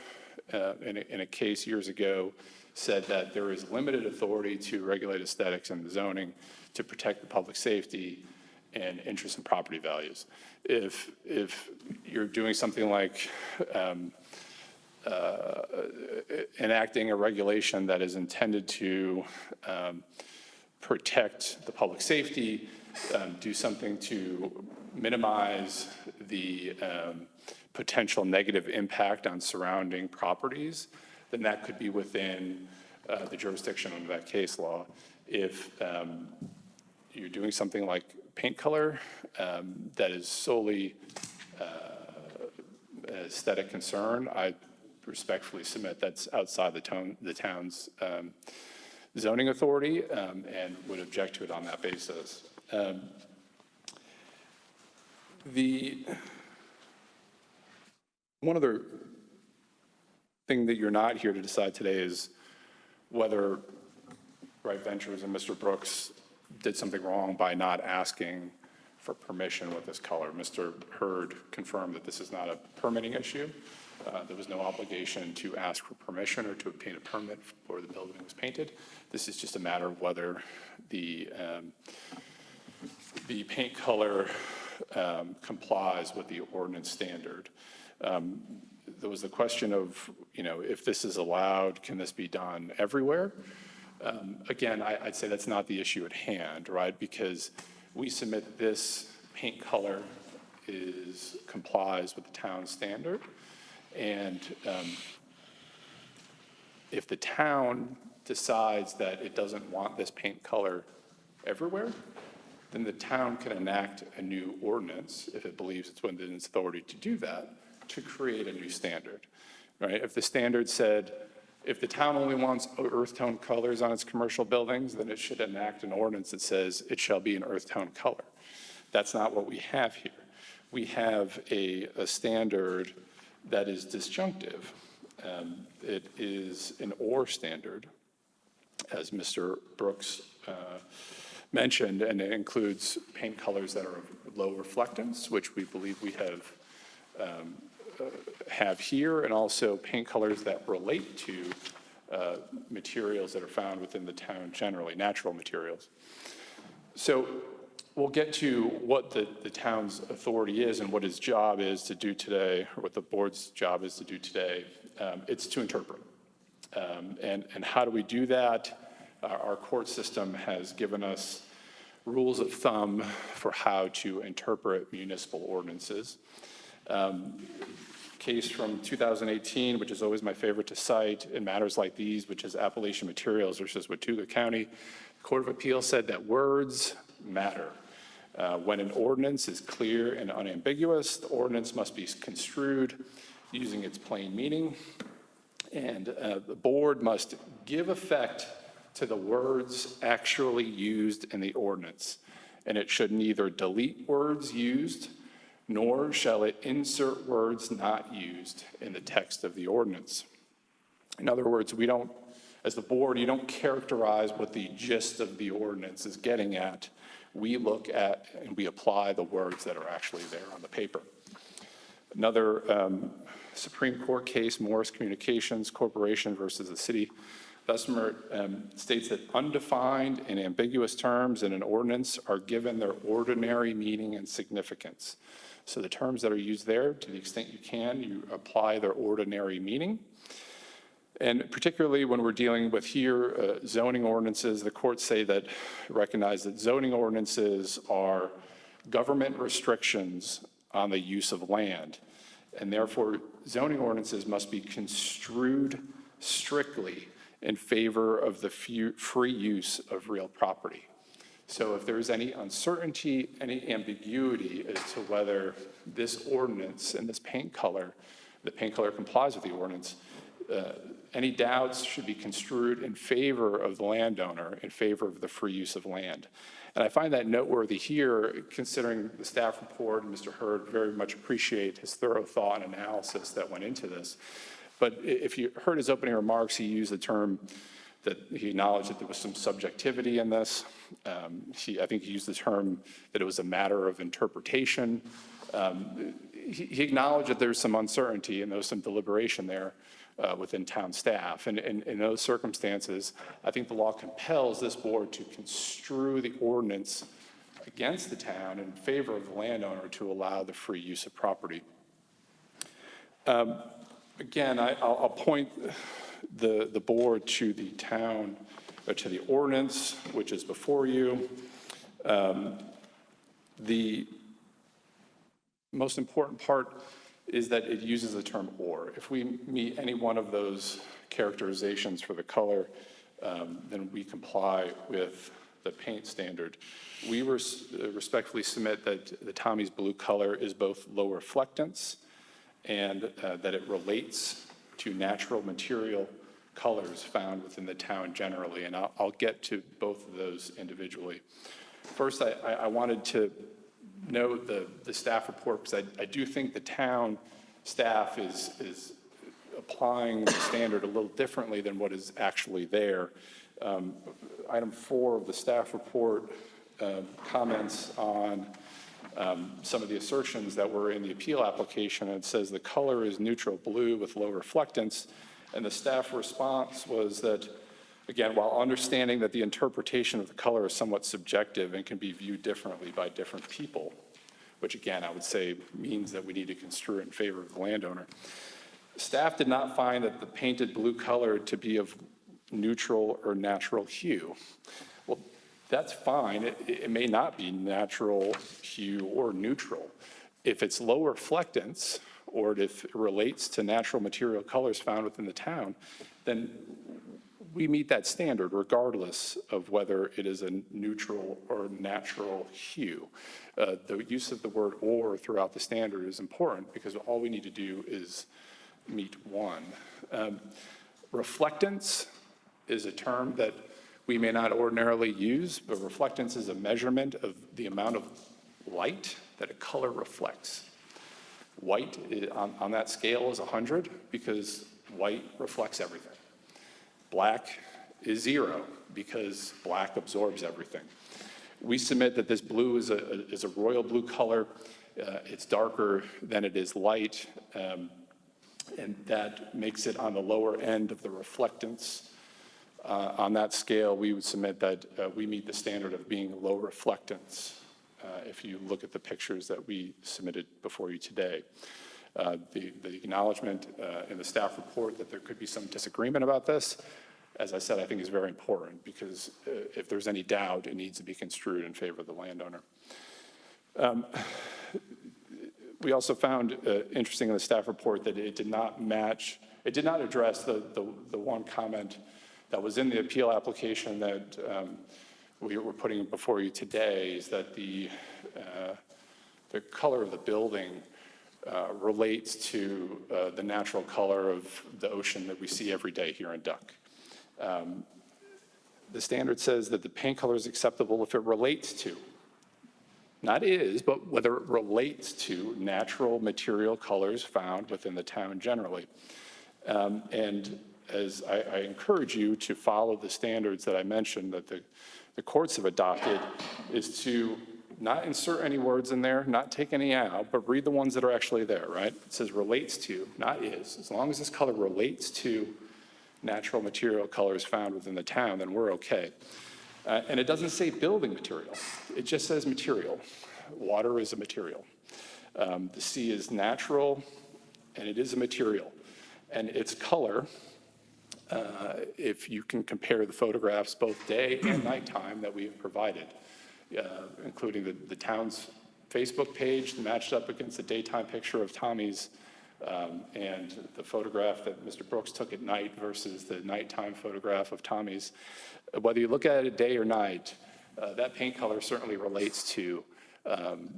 in a case years ago, said that there is limited authority to regulate aesthetics in the zoning to protect the public safety and interest in property values. If you're doing something like enacting a regulation that is intended to protect the public safety, do something to minimize the potential negative impact on surrounding properties, then that could be within the jurisdiction under that case law. If you're doing something like paint color that is solely an aesthetic concern, I respectfully submit that's outside the town's zoning authority and would object to it on that basis. One other thing that you're not here to decide today is whether Wright Ventures and Mr. Brooks did something wrong by not asking for permission with this color. Mr. Hurd confirmed that this is not a permitting issue. There was no obligation to ask for permission or to obtain a permit before the building was painted. This is just a matter of whether the paint color complies with the ordinance standard. There was the question of, if this is allowed, can this be done everywhere? Again, I'd say that's not the issue at hand, right? Because we submit this paint color complies with the town standard. And if the town decides that it doesn't want this paint color everywhere, then the town can enact a new ordinance, if it believes it's within its authority to do that, to create a new standard, right? If the standard said, if the town only wants earth tone colors on its commercial buildings, then it should enact an ordinance that says it shall be an earth tone color. That's not what we have here. We have a standard that is disjunctive. It is an or standard, as Mr. Brooks mentioned, and it includes paint colors that are of low reflectance, which we believe we have here, and also paint colors that relate to materials that are found within the town generally, natural materials. So we'll get to what the town's authority is and what his job is to do today, or what the board's job is to do today. It's to interpret. And how do we do that? Our court system has given us rules of thumb for how to interpret municipal ordinances. Case from 2018, which is always my favorite to cite in matters like these, which is Appalachian Materials versus Watauga County. The Court of Appeal said that words matter. When an ordinance is clear and unambiguous, the ordinance must be construed using its plain meaning, and the board must give effect to the words actually used in the ordinance, and it should neither delete words used nor shall it insert words not used in the text of the ordinance. In other words, we don't, as the board, you don't characterize what the gist of the ordinance is getting at. We look at and we apply the words that are actually there on the paper. Another Supreme Court case, Morris Communications Corporation versus the City of Bessemer, states that undefined and ambiguous terms in an ordinance are given their ordinary meaning and significance. So the terms that are used there, to the extent you can, you apply their ordinary meaning. And particularly when we're dealing with here zoning ordinances, the courts say that, recognize that zoning ordinances are government restrictions on the use of land. And therefore, zoning ordinances must be construed strictly in favor of the free use of real property. So if there is any uncertainty, any ambiguity as to whether this ordinance and this paint color, the paint color complies with the ordinance, any doubts should be construed in favor of the landowner, in favor of the free use of land. And I find that noteworthy here, considering the staff report and Mr. Hurd very much appreciate his thorough thought and analysis that went into this. But if you heard his opening remarks, he used the term that he acknowledged that there was some subjectivity in this. I think he used the term that it was a matter of interpretation. He acknowledged that there's some uncertainty and there was some deliberation there within town staff. And in those circumstances, I think the law compels this board to construe the ordinance against the town in favor of the landowner to allow the free use of property. Again, I'll point the board to the town, to the ordinance, which is before you. The most important part is that it uses the term or. If we meet any one of those characterizations for the color, then we comply with the paint standard. We respectfully submit that the Tommy's blue color is both low reflectance and that it relates to natural material colors found within the town generally, and I'll get to both of those individually. First, I wanted to note the staff report, because I do think the town staff is applying the standard a little differently than what is actually there. Item 4 of the staff report comments on some of the assertions that were in the appeal application. It says the color is neutral blue with low reflectance, and the staff response was that, again, while understanding that the interpretation of the color is somewhat subjective and can be viewed differently by different people, which again, I would say means that we need to construe it in favor of the landowner. Staff did not find that the painted blue color to be of neutral or natural hue. Well, that's fine. It may not be natural hue or neutral. If it's low reflectance, or if it relates to natural material colors found within the town, then we meet that standard regardless of whether it is a neutral or natural hue. The use of the word or throughout the standard is important because all we need to do is meet one. Reflectance is a term that we may not ordinarily use, but reflectance is a measurement of the amount of light that a color reflects. White on that scale is 100 because white reflects everything. Black is 0 because black absorbs everything. We submit that this blue is a royal blue color. It's darker than it is light, and that makes it on the lower end of the reflectance. On that scale, we would submit that we meet the standard of being low reflectance. If you look at the pictures that we submitted before you today. The acknowledgement in the staff report that there could be some disagreement about this, as I said, I think is very important because if there's any doubt, it needs to be construed in favor of the landowner. We also found interesting in the staff report that it did not address the one comment that was in the appeal application that we were putting before you today, is that the color of the building relates to the natural color of the ocean that we see every day here in Duck. The standard says that the paint color is acceptable if it relates to, not is, but whether it relates to natural material colors found within the town generally. And as I encourage you to follow the standards that I mentioned that the courts have adopted, is to not insert any words in there, not take any out, but read the ones that are actually there, right? It says relates to, not is. As long as this color relates to natural material colors found within the town, then we're okay. And it doesn't say building material. It just says material. Water is a material. The sea is natural, and it is a material. And its color, if you can compare the photographs both day and nighttime that we have provided, including the town's Facebook page matched up against the daytime picture of Tommy's, and the photograph that Mr. Brooks took at night versus the nighttime photograph of Tommy's. Whether you look at it day or night, that paint color certainly relates to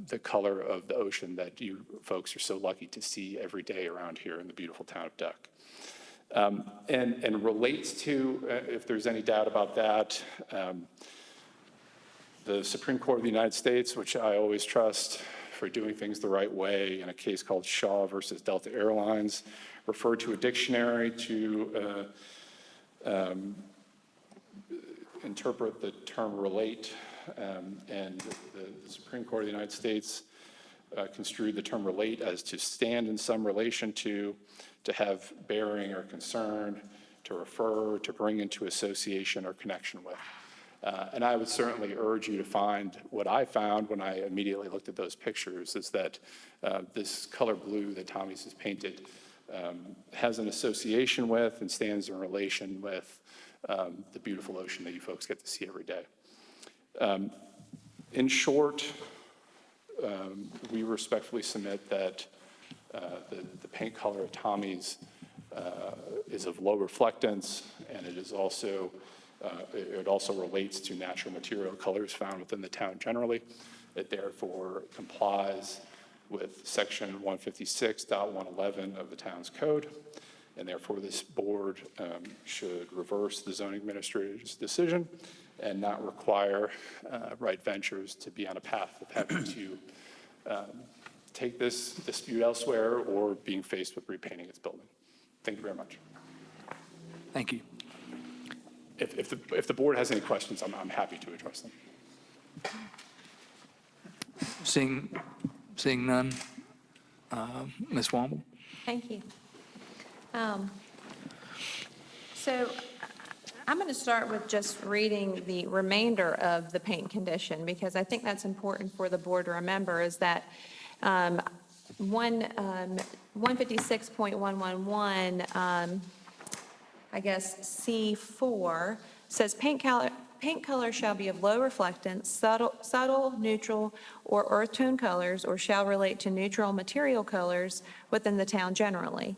the color of the ocean that you folks are so lucky to see every day around here in the beautiful town of Duck. And relates to, if there's any doubt about that, the Supreme Court of the United States, which I always trust for doing things the right way, in a case called Shaw versus Delta Airlines, referred to a dictionary to interpret the term relate, and the Supreme Court of the United States construed the term relate as to stand in some relation to have bearing or concern, to refer, to bring into association or connection with. And I would certainly urge you to find what I found when I immediately looked at those pictures, is that this color blue that Tommy's has painted has an association with and stands in relation with the beautiful ocean that you folks get to see every day. In short, we respectfully submit that the paint color of Tommy's is of low reflectance, and it is also it also relates to natural material colors found within the town generally. It therefore complies with section 156.111 of the town's code, and therefore this board should reverse the zoning administrator's decision and not require Wright Ventures to be on a path of having to take this dispute elsewhere or being faced with repainting its building. Thank you very much. Thank you. If the board has any questions, I'm happy to address them. Seeing none, Ms. Womble? Thank you. So I'm going to start with just reading the remainder of the paint condition, because I think that's important for the board to remember, is that 156.111, I guess C4, says paint color shall be of low reflectance, subtle, neutral, or earth tone colors, or shall relate to neutral material colors within the town generally.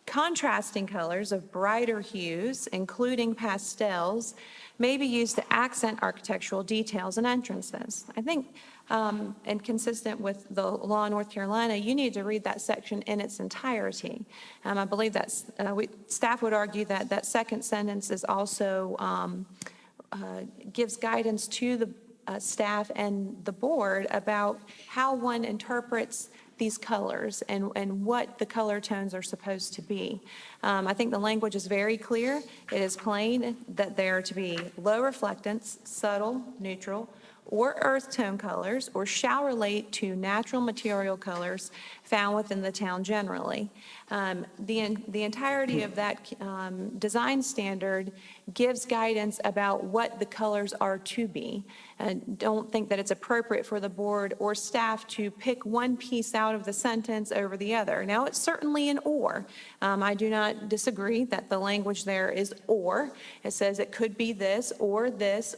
Contrasting colors of brighter hues, including pastels, may be used to accent architectural details and entrances. I think, and consistent with the law in North Carolina, you need to read that section in its entirety. I believe that staff would argue that that second sentence is also gives guidance to the staff and the board about how one interprets these colors and what the color tones are supposed to be. I think the language is very clear. It is plain that they are to be low reflectance, subtle, neutral, or earth tone colors, or shall relate to natural material colors found within the town generally. The entirety of that design standard gives guidance about what the colors are to be. Don't think that it's appropriate for the board or staff to pick one piece out of the sentence over the other. Now, it's certainly an or. I do not disagree that the language there is or. It says it could be this, or this,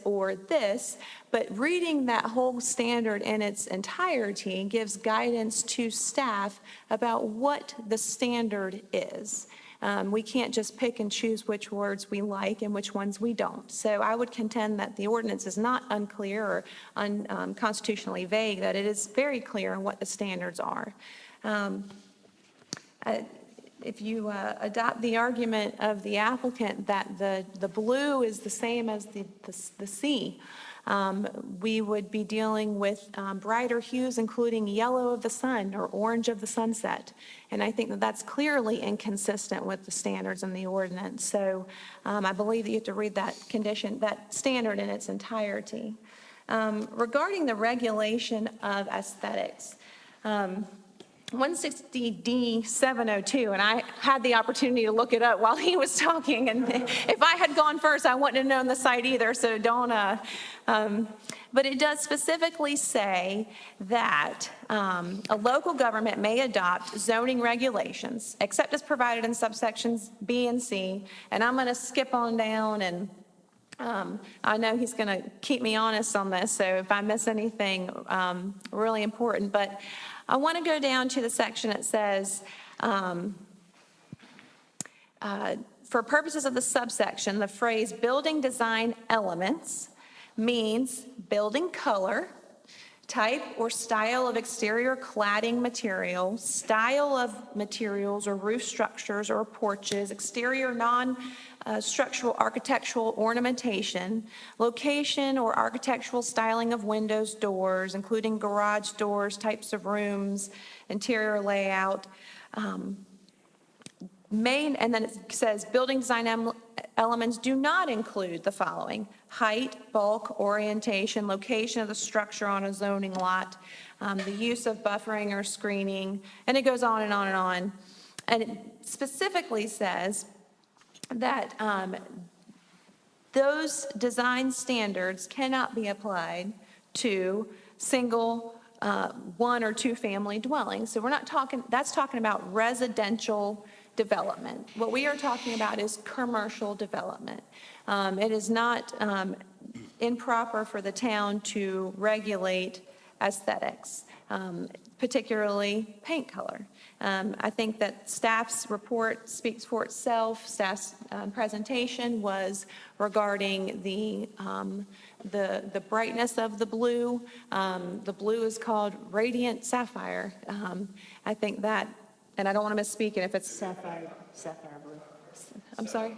but reading that whole standard in its entirety gives guidance to staff about what the standard is. We can't just pick and choose which words we like and which ones we don't. So I would contend that the ordinance is not unclear or unconstitutionally vague, that it is very clear on what the standards are. If you adopt the argument of the applicant that the blue is the same as the sea, we would be dealing with brighter hues, including yellow of the sun or orange of the sunset. And I think that that's clearly inconsistent with the standards in the ordinance. So I believe that you have to read that condition, that standard in its entirety. Regarding the regulation of aesthetics, 160D 702, and I had the opportunity to look it up while he was talking, and if I had gone first, I wouldn't have known the site either, so don't, but it does specifically say that a local government may adopt zoning regulations, except as provided in subsections B and C, and I'm going to skip on down, and I know he's going to keep me honest on this, so if I miss anything really important, but I want to go down to the section that says, for purposes of the subsection, the phrase building design elements means building color, type or style of exterior cladding material, style of materials or roof structures or porches, exterior non-structural architectural ornamentation, location or architectural styling of windows, doors, including garage doors, types of rooms, interior layout, and then it says building design elements do not include the following: height, bulk, orientation, location of the structure on a zoning lot, the use of buffering or screening, and it goes on and on and on. And it specifically says that those design standards cannot be applied to single, one or two family dwellings. So we're not talking, that's talking about residential development. What we are talking about is commercial development. It is not improper for the town to regulate aesthetics, particularly paint color. I think that staff's report speaks for itself. Staff's presentation was regarding the brightness of the blue. The blue is called radiant sapphire. I think that, and I don't want to misspeak it if it's sapphire blue. I'm sorry?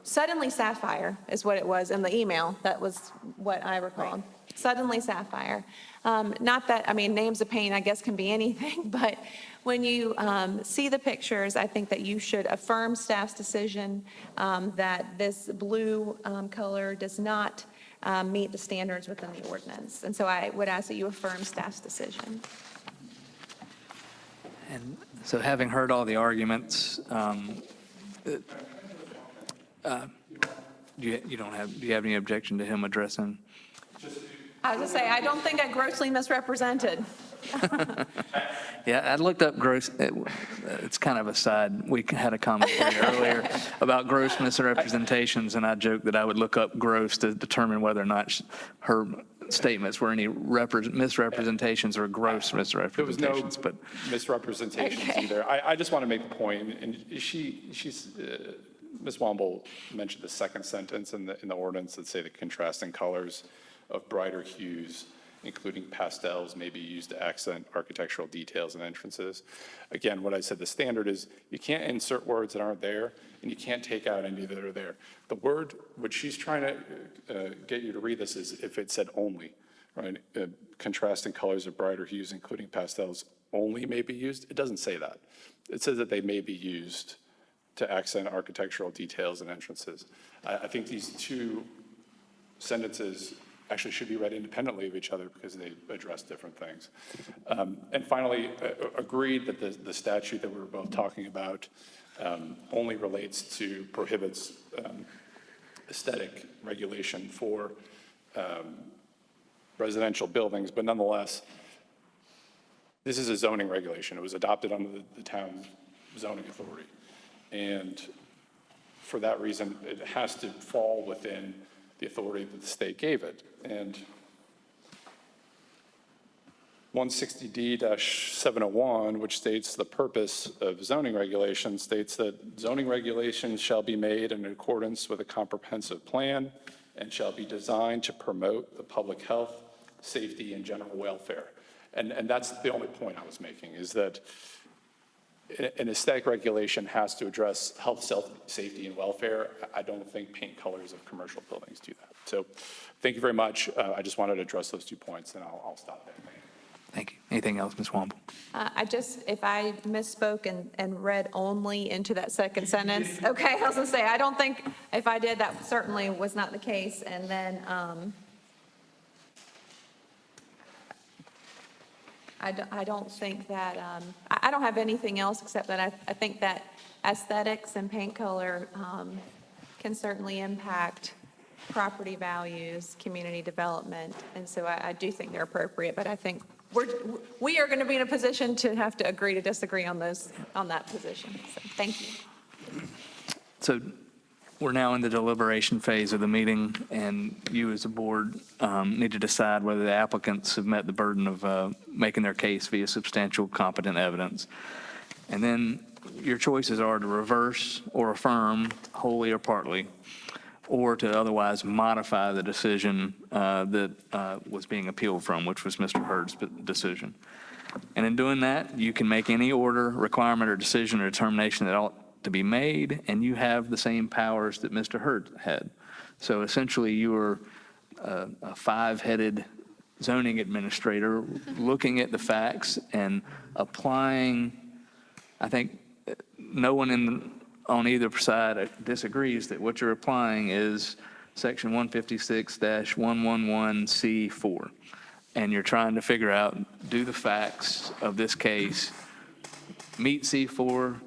Suddenly sapphire is what it was in the email. That was what I recalled. Suddenly sapphire. Not that, I mean, names of paint, I guess, can be anything, but when you see the pictures, I think that you should affirm staff's decision that this blue color does not meet the standards within the ordinance. And so I would ask that you affirm staff's decision. And so having heard all the arguments, do you have any objection to him addressing? I was going to say, I don't think I grossly misrepresented. Yeah, I looked up gross, it's kind of a side, we had a commentary earlier about gross misrepresentations, and I joked that I would look up gross to determine whether or not her statements were any misrepresentations or gross misrepresentations. There was no misrepresentations either. I just want to make the point, and she's Ms. Womble mentioned the second sentence in the ordinance that say the contrasting colors of brighter hues, including pastels, may be used to accent architectural details and entrances. Again, what I said, the standard is you can't insert words that aren't there, and you can't take out any that are there. The word, what she's trying to get you to read this is if it said only, right? Contrasting colors of brighter hues, including pastels, only may be used. It doesn't say that. It says that they may be used to accent architectural details and entrances. I think these two sentences actually should be read independently of each other because they address different things. And finally, agreed that the statute that we were both talking about only relates to, prohibits aesthetic regulation for residential buildings, but nonetheless, this is a zoning regulation. It was adopted under the town zoning authority. And for that reason, it has to fall within the authority that the state gave it. And 160D-701, which states the purpose of zoning regulation, states that zoning regulations shall be made in accordance with a comprehensive plan and shall be designed to promote the public health, safety, and general welfare. And that's the only point I was making, is that an aesthetic regulation has to address health, safety, and welfare. I don't think paint colors of commercial buildings do that. So thank you very much. I just wanted to address those 2 points, and I'll stop there. Thank you. Anything else, Ms. Womble? If I misspoke and read only into that second sentence, okay, I was going to say, I don't think, if I did, that certainly was not the case. And then I don't think that, I don't have anything else except that I think that aesthetics and paint color can certainly impact property values, community development, and so I do think they're appropriate, but I think we are going to be in a position to have to agree to disagree on that position. So thank you. So we're now in the deliberation phase of the meeting, and you as a board need to decide whether the applicants have met the burden of making their case via substantial competent evidence. And then your choices are to reverse or affirm wholly or partly, or to otherwise modify the decision that was being appealed from, which was Mr. Hurd's decision. And in doing that, you can make any order, requirement, or decision or determination that ought to be made, and you have the same powers that Mr. Hurd had. So essentially, you are a five-headed zoning administrator looking at the facts and applying. I think no one on either side disagrees that what you're applying is section 156-111C4. And you're trying to figure out, do the facts of this case meet C4,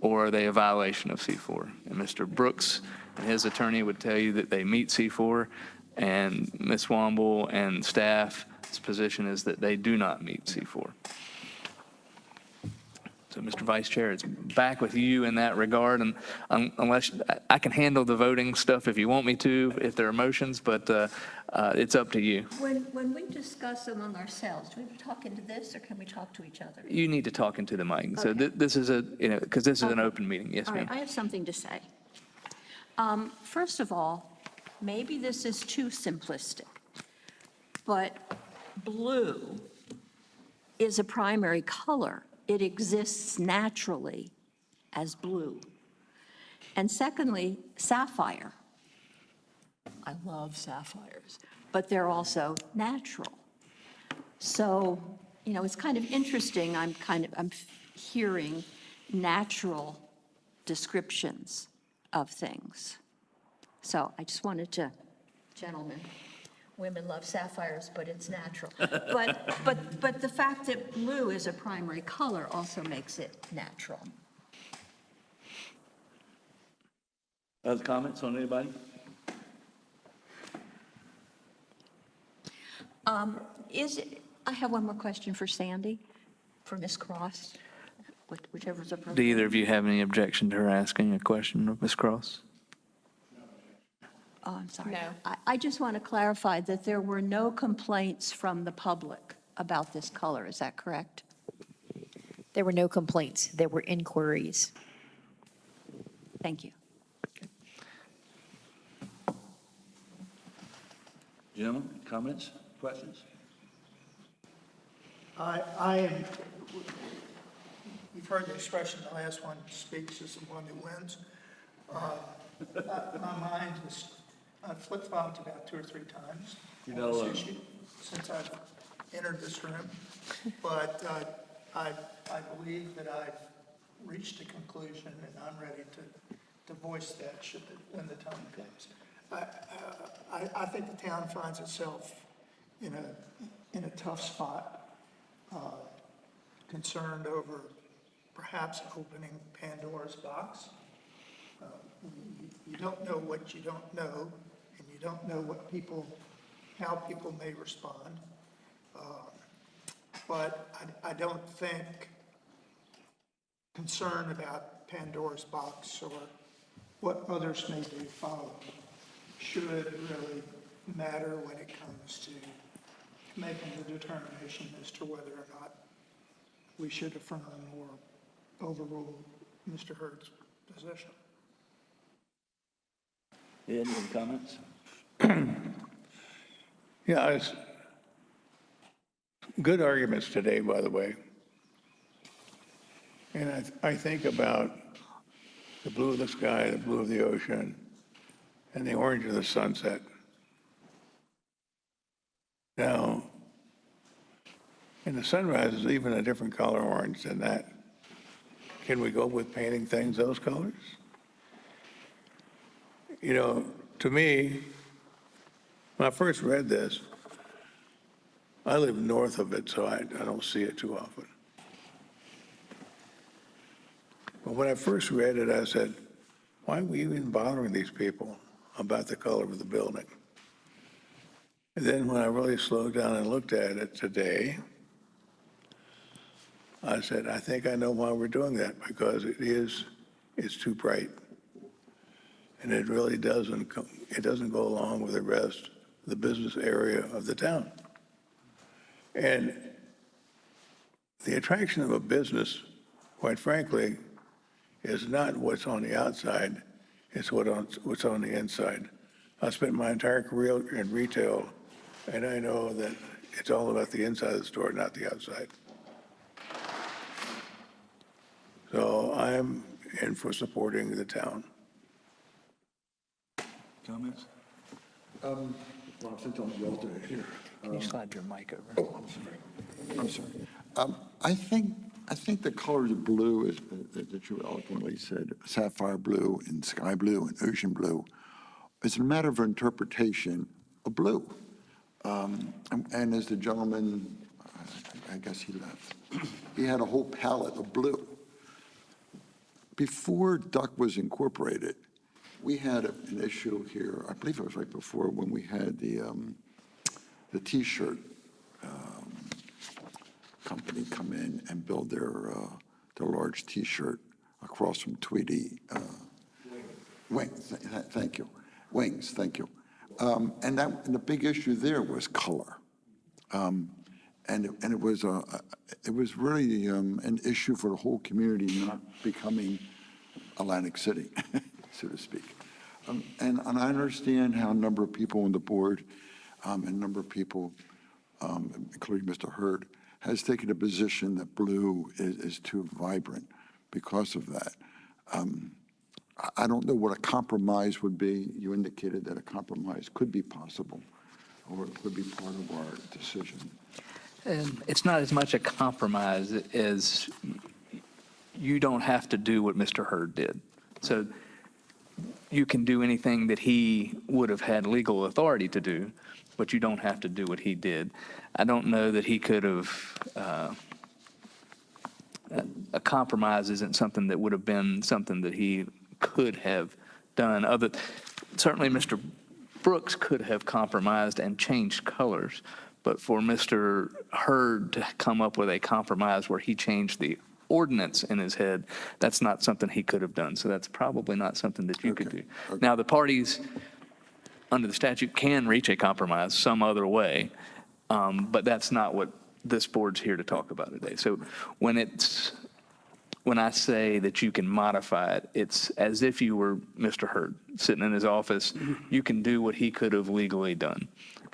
or are they a violation of C4? And Mr. Brooks and his attorney would tell you that they meet C4, and Ms. Womble and staff's position is that they do not meet C4. So, Mr. Vice Chair, it's back with you in that regard, and unless, I can handle the voting stuff if you want me to, if there are motions, but it's up to you. When we discuss among ourselves, do we talk into this, or can we talk to each other? You need to talk into the mic. So Okay. this is because this is an open meeting. Yes, All ma'am. right, I have something to say. First of all, maybe this is too simplistic, but blue is a primary color. It exists naturally as blue. And secondly, sapphire. I love sapphires, but they're also natural. So, it's kind of interesting. I'm hearing natural descriptions of things. So I just wanted to, gentlemen, women love sapphires, but it's natural. But the fact that blue is a primary color also makes it natural. Other comments on anybody? I have one more question for Sandy, for Ms. Cross, whichever's Do appropriate. either of you have any objection to her asking a question of Ms. Cross? Oh, I'm sorry. No. I just want to clarify that there were no complaints from the public about this color. Is that correct? There were no complaints. There were inquiries. Thank you. Gentlemen, comments, questions? I am, you've heard the expression, the last one speaks is the one that wins. My mind is, I've flip-flopped about 2 or 3 times You're on not this alone. issue since I've entered this room. But I believe that I've reached a conclusion, and I'm ready to voice that when the time comes. I think the town finds itself in a tough spot, concerned over perhaps opening Pandora's box. You don't know what you don't know, and you don't know how people may respond. But I don't think concern about Pandora's box or what others may do following should really matter when it comes to making the determination as to whether or not we should affirm or overrule Mr. Hurd's position. Ed, any comments? Yeah, it's good arguments today, by the way. And I think about the blue of the sky, the blue of the ocean, and the orange of the sunset. Now, in the sunrise is even a different color orange than that. Can we go with painting things those colors? To me, when I first read this, I live north of it, so I don't see it too often. But when I first read it, I said, why are we even bothering these people about the color of the building? And then when I really slowed down and looked at it today, I said, I think I know why we're doing that, because it's too bright. And it really doesn't go along with the rest of the business area of the town. And the attraction of a business, quite frankly, is not what's on the outside, it's what's on the inside. I spent my entire career in retail, and I know that it's all about the inside of the store, not the outside. So I'm in for supporting the town. Comments? Well, since I'm the alternate here. Can you slide your mic over? I'm sorry. I think I think the colors of blue, is that you eloquently said, sapphire blue and sky blue and ocean blue, it's a matter of interpretation of blue. And as the gentleman, I guess he left, he had a whole palette of blue. Before Duck was incorporated, we had an issue here, I believe it was right before when we had the T-shirt company come in and build their large T-shirt across from Tweedy. Wings, thank you. Wings, thank you. And the big issue there was color. And it was really an issue for the whole community not becoming Atlantic City, so to speak. And I understand how a number of people on the board and a number of people, including Mr. Hurd, has taken a position that blue is too vibrant because of that. I don't know what a compromise would be. You indicated that a compromise could be possible, or it could be part of our decision. And it's not as much a compromise as you don't have to do what Mr. Hurd did. So you can do anything that he would have had legal authority to do, but you don't have to do what he did. I don't know that he could have, a compromise isn't something that would have been something that he could have done. Certainly Mr. Brooks could have compromised and changed colors, but for Mr. Hurd to come up with a compromise where he changed the ordinance in his head, that's not something he could have done. So that's probably not something that you could do. Now, the parties under the statute can reach a compromise some other way, but that's not what this board's here to talk about today. So when I say that you can modify it, it's as if you were Mr. Hurd sitting in his office. You can do what he could have legally done.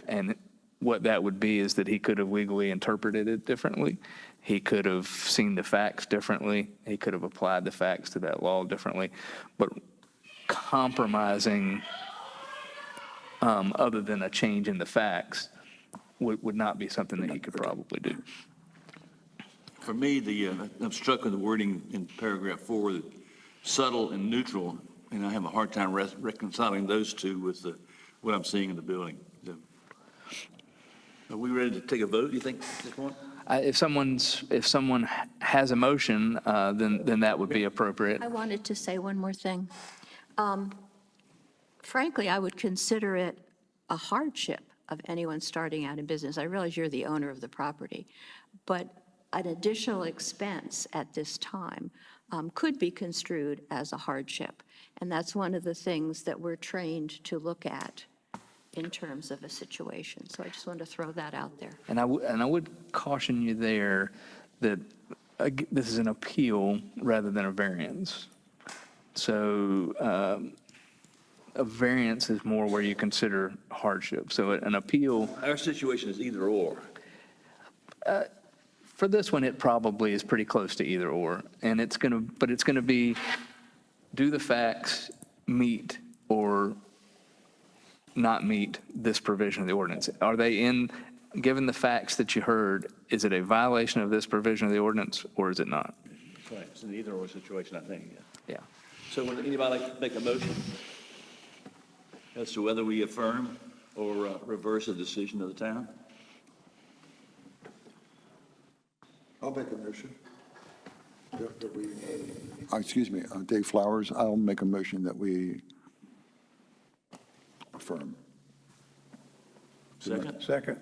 And what that would be is that he could have legally interpreted it differently. He could have seen the facts differently. He could have applied the facts to that law differently. But compromising other than a change in the facts would not be something that he could probably do. For me, I'm struck with the wording in paragraph 4, that subtle and neutral, and I have a hard time reconciling those two with what I'm seeing in the building. Are we ready to take a vote, you think, at this point? If someone has a motion, then that would be appropriate. I wanted to say one more thing. Frankly, I would consider it a hardship of anyone starting out in business. I realize you're the owner of the property, but an additional expense at this time could be construed as a hardship. And that's one of the things that we're trained to look at in terms of a situation. So I just wanted to throw that out there. And I would caution you there that this is an appeal rather than a variance. So a variance is more where you consider hardship. So an appeal. Our situation is either or. For this one, it probably is pretty close to either or. And it's going to be, do the facts meet or not meet this provision of the ordinance? Are they given the facts that you heard, is it a violation of this provision of the ordinance or is it not? Right, it's an either or situation, I think, yeah. Yeah. So would anybody like to make a motion as to whether we affirm or reverse a decision of the town? I'll make a motion. Excuse me, Dave Flowers, I'll make a motion that we affirm. Second? Second.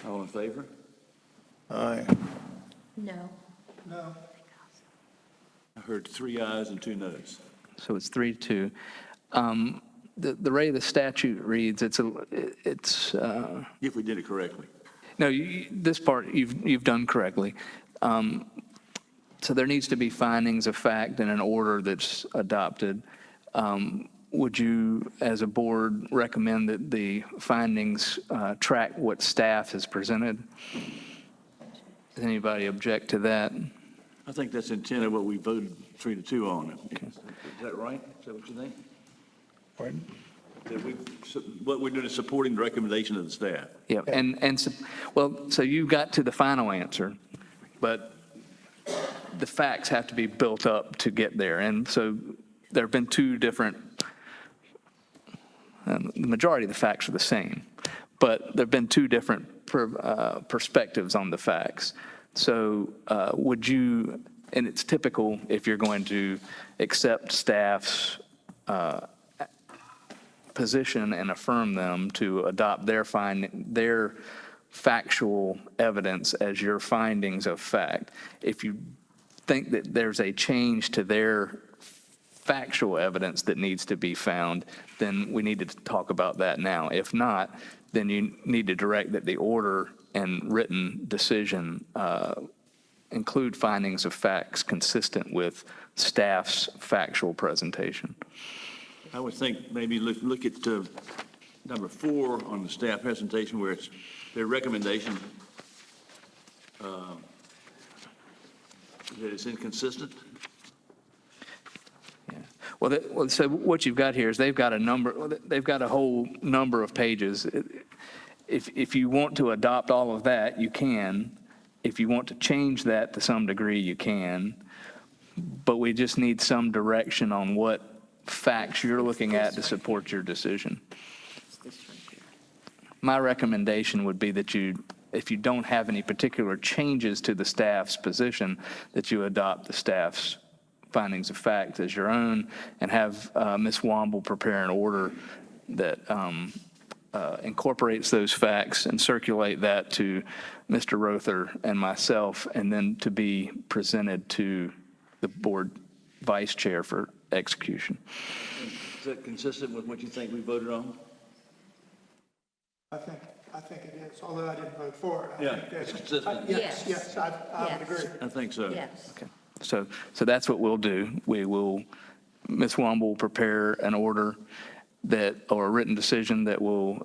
All in favor? Aye. No. No. I heard 3 ayes and 2 noes. So it's 3-2. The way the statute reads, it's If we did it correctly. no, this part you've done correctly. So there needs to be findings of fact in an order that's adopted. Would you, as a board, recommend that the findings track what staff has presented? Does anybody object to that? I think that's the intent of what we voted 3-2 on. Okay. Is that right? Is that what you think? Pardon? What we're doing is supporting the recommendation of the staff. Yeah, so you got to the final answer. but the facts have to be built up to get there. And so there have been two different, the majority of the facts are the same, but there have been two different perspectives on the facts. So would you, and it's typical if you're going to accept staff's position and affirm them, to adopt their factual evidence as your findings of fact. If you think that there's a change to their factual evidence that needs to be found, then we need to talk about that now. If not, then you need to direct that the order and written decision include findings of facts consistent with staff's factual presentation. I would think maybe look at number 4 on the staff presentation, where it's their recommendation that it's inconsistent. Yeah. Well, so what you've got here is they've got a whole number of pages. If you want to adopt all of that, you can. If you want to change that to some degree, you can. But we just need some direction on what facts you're looking at to support your decision. My recommendation would be that if you don't have any particular changes to the staff's position, that you adopt the staff's findings of fact as your own, and have Ms. Womble prepare an order that incorporates those facts and circulate that to Mr. Rother and myself, and then to be presented to the board vice chair for execution. Is that consistent with what you think we voted on? I think it is, although I didn't vote for it. Yeah, it's consistent. Yes, I would agree. I think so. Yes. Okay. So that's what we'll do. Ms. Womble will prepare an order or a written decision that will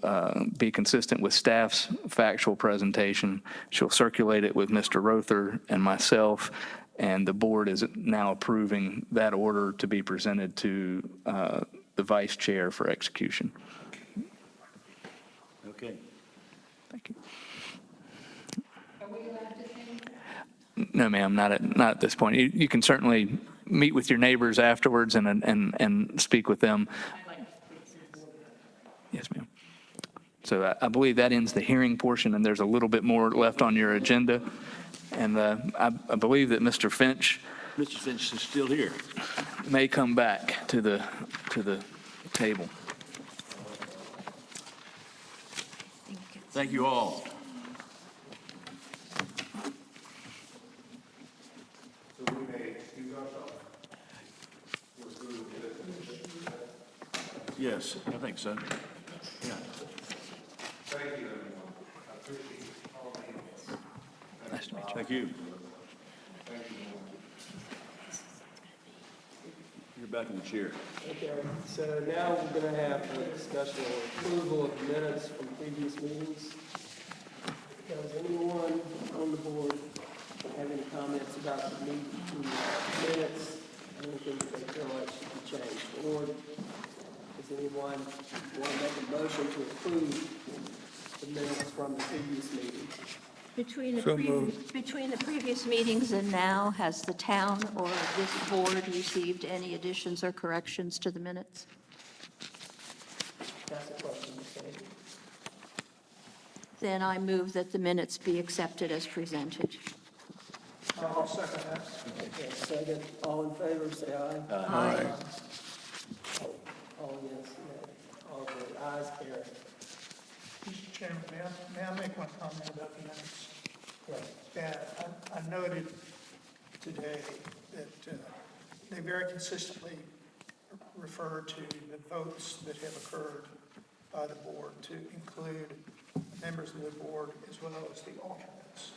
be consistent with staff's factual presentation. She'll circulate it with Mr. Rother and myself, and the board is now approving that order to be presented to the vice chair for execution. Okay. Thank you. No, ma'am, not at this point. You can certainly meet with your neighbors afterwards and speak with them. Yes, ma'am. So I believe that ends the hearing portion, and there's a little bit more left on your agenda. And I believe that Mr. Finch is still here. May come back to the table. Thank you all. Yes, I think so. Yeah. Thank you, everyone. I appreciate all the input. Nice to meet you. Thank you. Thank you. You're back in the chair. Okay, so now we're going to have a discussion on approval of minutes from previous meetings. Does anyone on the board have any comments about the minutes, anything that they feel like should be changed? Or does anyone want to make a motion to approve the minutes from the previous meetings? Between the previous meetings and now, has the town or this board received any additions or corrections to the minutes? That's a question, okay? Then I move that the minutes be accepted as presented. I'll second that. Okay, second, all in favor, say aye. Aye. All yes, nay. All the ayes carry. Mr. Chairman, may I make one comment about the minutes? Yes. Yeah, I noted today that they very consistently refer to the votes that have occurred by the board to include members of the board as well as the alternates.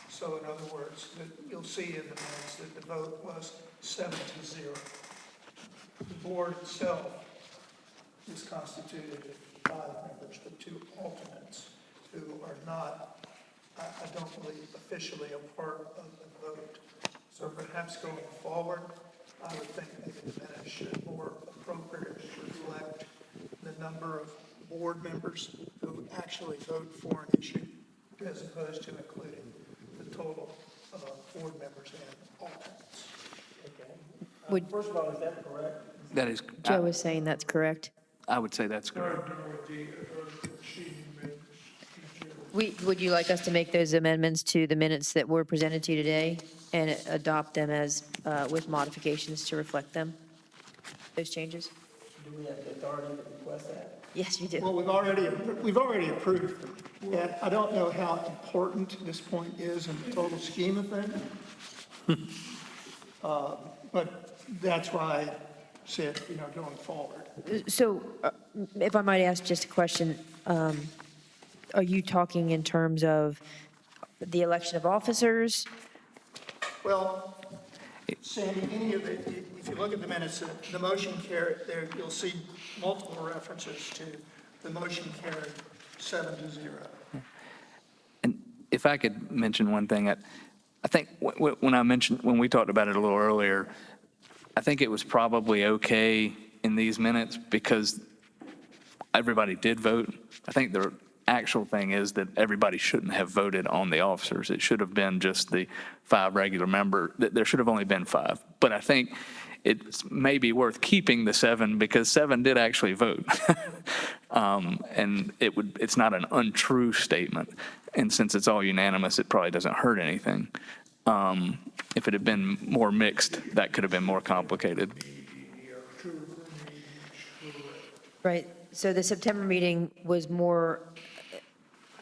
So in other words, that you'll see in the minutes that the vote was 7-0. The board itself is constituted of 5 members, but 2 alternates who are not, I don't believe, officially a part of the vote. So perhaps going forward, I would think maybe the minutes should more appropriately reflect the number of board members who actually vote for an issue, as opposed to including the total board members and alternates. Okay. Would- First of all, is that correct? That is, Joe was saying that's correct. I would say that's correct. Would you like us to make those amendments to the minutes that were presented to you today and adopt them as, with modifications to reflect them? Those changes? Do we have the authority to request that? Yes, you do. Well, we've already approved them. And I don't know how important this point is in the total scheme of things. But that's why I said, going forward. So if I might ask just a question, are you talking in terms of the election of officers? Well, Sandy, any of it, if you look at the minutes, the motion carried, there, you'll see multiple references to the motion carried 7-0. And if I could mention one thing, I think when we talked about it a little earlier, I think it was probably okay in these minutes because everybody did vote. I think the actual thing is that everybody shouldn't have voted on the officers. It should have been just the 5 regular members. There should have only been 5. But I think it's maybe worth keeping the 7 because 7 did actually vote. And it's not an untrue statement. And since it's all unanimous, it probably doesn't hurt anything. If it had been more mixed, that could have been more complicated. Right, so the September meeting was more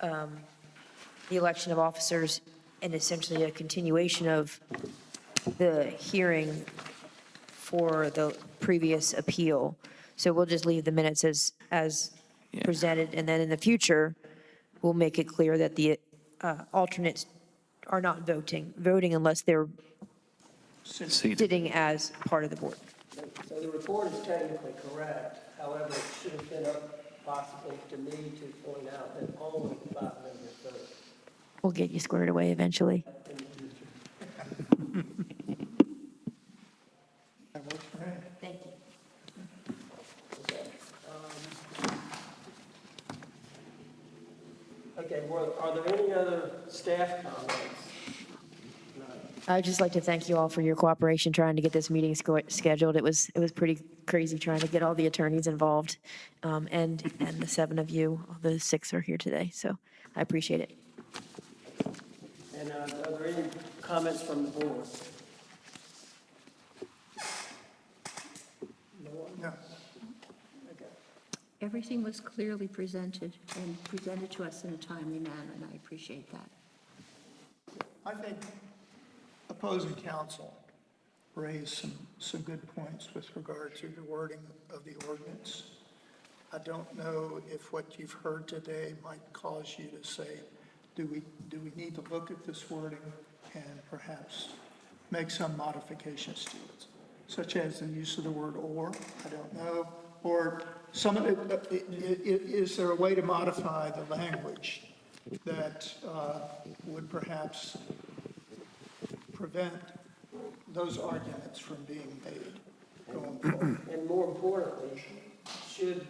the election of officers and essentially a continuation of the hearing for the previous appeal. So we'll just leave the minutes as presented, and then in the future, we'll make it clear that the alternates are not voting unless they're sitting as part of the board. So the report is technically correct, however, it should have been up possibly to me to point out that only 5 members voted. We'll get you squared away eventually. Thank you. Okay, well, are there any other staff comments? I'd just like to thank you all for your cooperation trying to get this meeting scheduled. It was pretty crazy trying to get all the attorneys involved, and the 7 of you, the 6 are here today, so I appreciate it. And are there any comments from the board? No one? No. Okay. Everything was clearly presented and presented to us in a timely manner, and I appreciate that. I think opposing counsel raised some good points with regard to the wording of the ordinance. I don't know if what you've heard today might cause you to say, do we need to look at this wording and perhaps make some modifications to it, such as the use of the word or, I don't know, or some of it, is there a way to modify the language that would perhaps prevent those arguments from being made going forward? And more importantly, should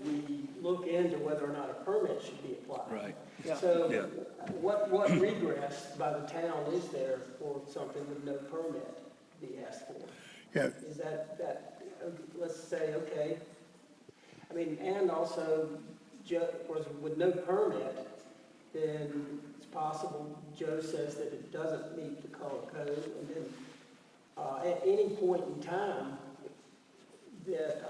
we look into whether or not a permit should be applied? Right. So Yeah. what regress by the town is there for something with no permit be asked for? Yeah, Is that, let's say, okay, I mean, and also, with no permit, then it's possible, Joe says that it doesn't meet the color code, and then at any point in time, that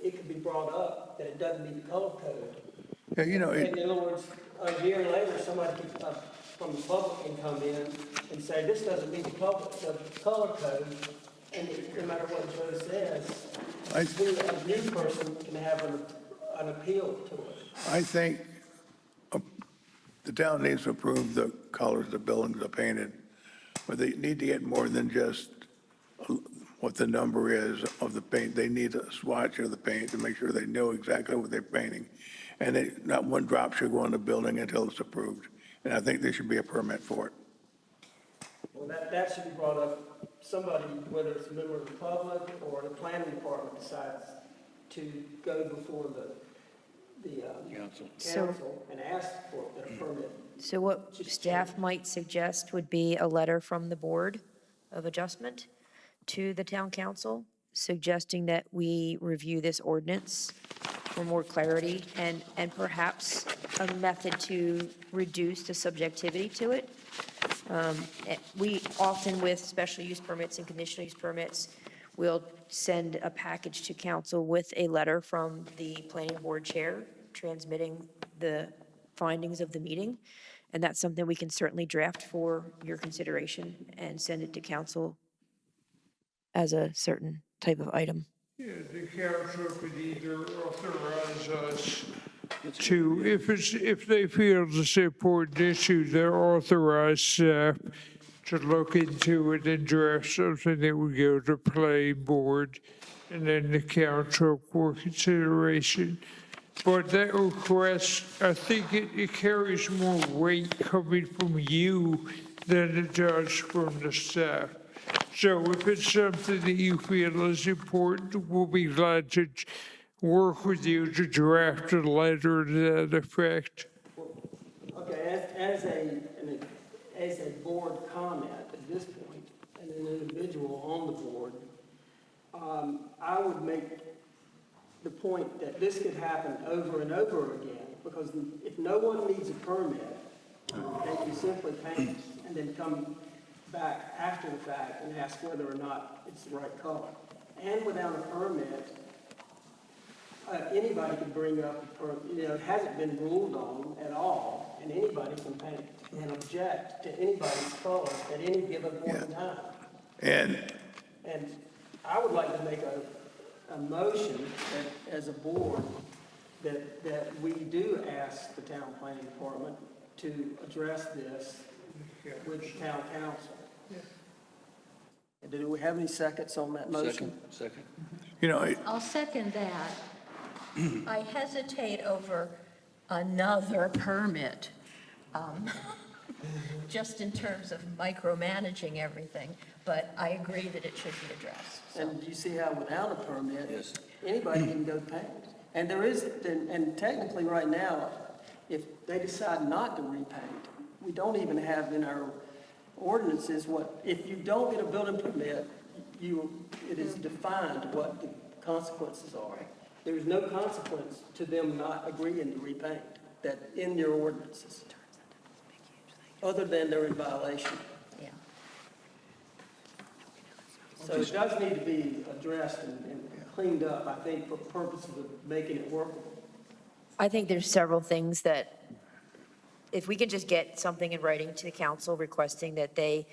it could be brought up that it doesn't meet the color code. yeah, you know, In other words, a year later, somebody from the public can come in and say, this doesn't meet the color code, and no matter what Joe says, a new person can have an appeal to it. I think the town needs to approve the colors the buildings are painted, but they need to get more than just what the number is of the paint. They need a swatch of the paint to make sure they know exactly what they're painting. And not one drop should go on the building until it's approved. And I think there should be a permit for it. Well, that should be brought up, somebody, whether it's a member of the public or the planning department decides to go before the So- council and ask for a permit. So what staff might suggest would be a letter from the Board of Adjustment to the town council, suggesting that we review this ordinance for more clarity and perhaps a method to reduce the subjectivity to it. We often, with special use permits and conditional use permits, we'll send a package to council with a letter from the planning board chair transmitting the findings of the meeting. And that's something we can certainly draft for your consideration and send it to council as a certain type of item. Yeah, the council could either authorize us to, if they feel it's an important issue, they're authorized staff to look into it and draft something that would go to planning board and then the council for consideration. But that request, I think it carries more weight coming from you than it does from the staff. So if it's something that you feel is important, we'll be glad to work with you to draft a letter to that effect. Okay, as a board comment at this point, and an individual on the board, I would make the point that this could happen over and over again, because if no one needs a permit, they can simply paint and then come back after the fact and ask whether or not it's the right color. And without a permit, anybody can bring up, or, it hasn't been ruled on at all, and anybody can paint and object to anybody's color at any given point in time. And I would like to make a motion that, as a board, that we do ask the town planning department to address this with the town council. And do we have any seconds on that motion? Second. I'll second that. I hesitate over another permit, just in terms of micromanaging everything, but I agree that it should be addressed. And you see how without a permit, Yes. anybody can go paint. And there is, and technically right now, if they decide not to repaint, we don't even have in our ordinances if you don't get a building permit, it is defined what the consequences are. There's no consequence to them not agreeing to repaint, that in your ordinances, other than they're in violation. Yeah. So it does need to be addressed and cleaned up, I think, for purposes of making it workable. I think there's several things that, if we can just get something in writing to the council requesting that they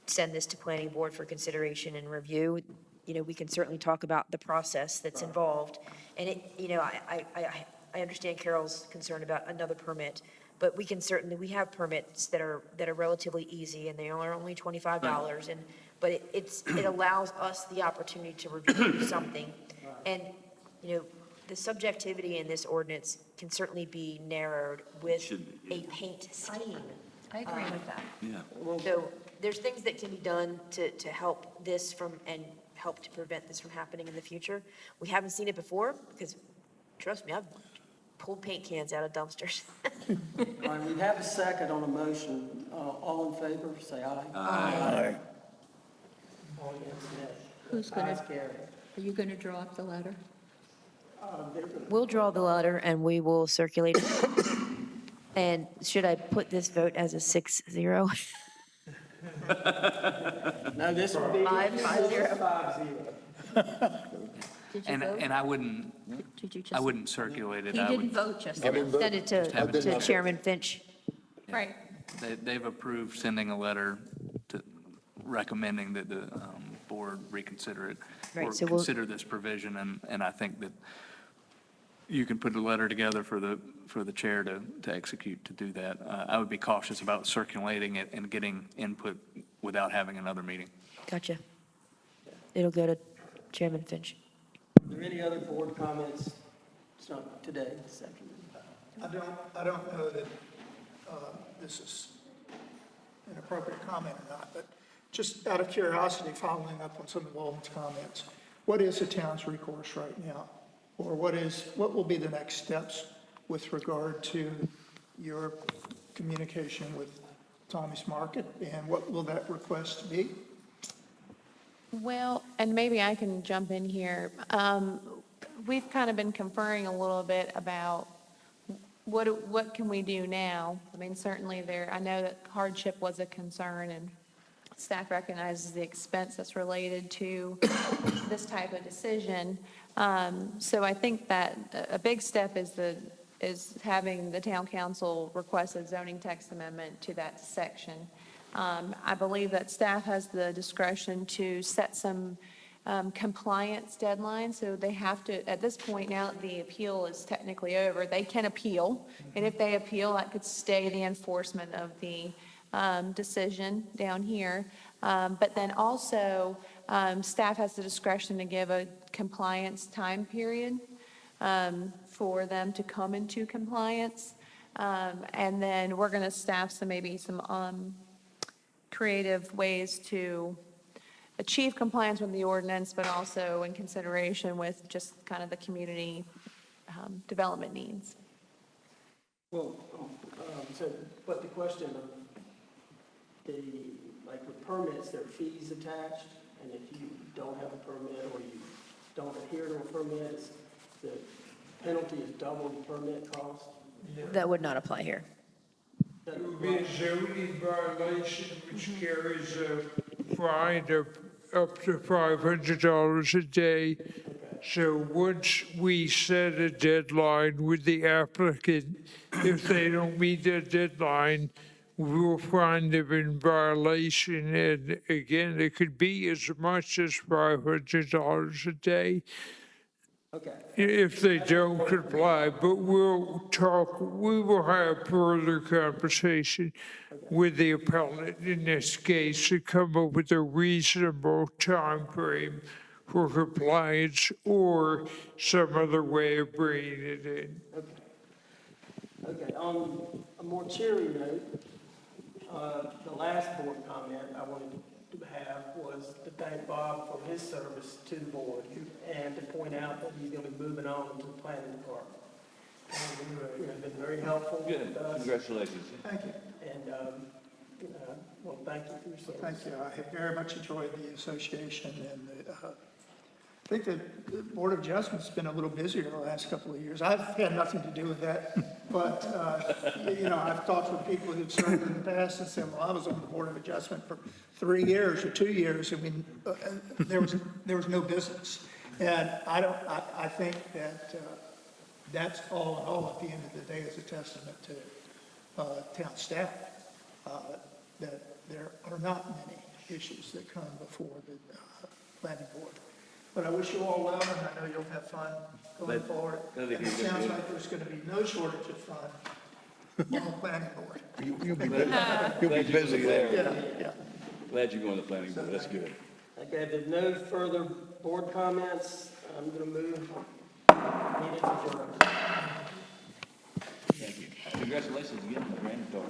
send this to planning board for consideration and review, we can certainly talk about the process that's involved. And I understand Carol's concern about another permit, but we have permits that are relatively easy, and they are only $25, but it allows us the opportunity to review something. And, the subjectivity in this ordinance can certainly be narrowed with a paint scheme. I agree with that. Yeah. So there's things that can be done to help this and help to prevent this from happening in the future. We haven't seen it before, because, trust me, I've pulled paint cans out of dumpsters. All right, we have a second on a motion. All in favor, say aye. Aye. All against, nay. Who's gonna- Ayes, carried. Are you going to draw up the letter? We'll draw the letter and we will circulate it. And should I put this vote as a 6-0? No, this will be 5-0. 5-0. Did you vote? And I wouldn't, Did you just? I wouldn't circulate it. He I didn't would, vote just I now. didn't vote. Send it to Chairman Finch. Right. they've approved sending a letter to recommending that the board reconsider it. Right, Or so we'll- consider this provision, and I think that you can put a letter together for the chair to execute to do that. I would be cautious about circulating it and getting input without having another meeting. Gotcha. It'll go to Chairman Finch. Are there any other board comments? It's not today, this afternoon. I don't know that this is an appropriate comment or not, but just out of curiosity, following up on some of Walden's comments, what is the town's recourse right now Or what will be the next steps with regard to your communication with Tommy's Market, and what will that request be? Well, and maybe I can jump in here. We've kind of been conferring a little bit about what can we do now? I mean, certainly I know that hardship was a concern, and staff recognizes the expense that's related to this type of decision. So I think that a big step is having the town council request a zoning text amendment to that section. I believe that staff has the discretion to set some compliance deadlines, so they have to, at this point now that the appeal is technically over, they can appeal, and if they appeal, that could stay the enforcement of the decision down here. But then also, staff has the discretion to give a compliance time period for them to come into compliance. And then we're going to staff some creative ways to achieve compliance with the ordinance, but also in consideration with just kind of the community development needs. Well, but the question of like with permits, there are fees attached, and if you don't have a permit or you don't adhere to a permit, the penalty is double the permit cost. That would not apply here. It would be a zoning violation which carries a fine of up to $500 a day. So once we set a deadline with the applicant, if they don't meet that deadline, we will find them in violation. And again, it could be as much as $500 a day. Okay. If they don't comply, but we will have further conversation with the appellant in this case to come up with a reasonable time frame for compliance or some other way of bringing it in. Okay, on a more cheery note, the last board comment I wanted to have was to thank Bob for his service to the board and to point out that he's going to be moving on to the planning department. And you have been very helpful with us. Congratulations. Thank you. And, well, thank you for your service. Thank you. I have very much enjoyed the association, and I think the Board of Adjustment's been a little busier the last couple of years. I've had nothing to do with that, but, I've talked with people who've served in the past and said, well, I was on the Board of Adjustment for 3 years or 2 years. I mean, there was no business. And I think that that's all in all, at the end of the day, is a testament to town staff, that there are not many issues that come before the planning board. But I wish you all well, and I know you'll have fun going forward. And it sounds like there's going to be no shortage of fun on the planning board. You'll be busy there. Yeah. Glad you're going to the planning board, that's good. Okay, if there's no further board comments, I'm going to move. Meeting's adjourned. Thank you. Congratulations again, my granddaughter.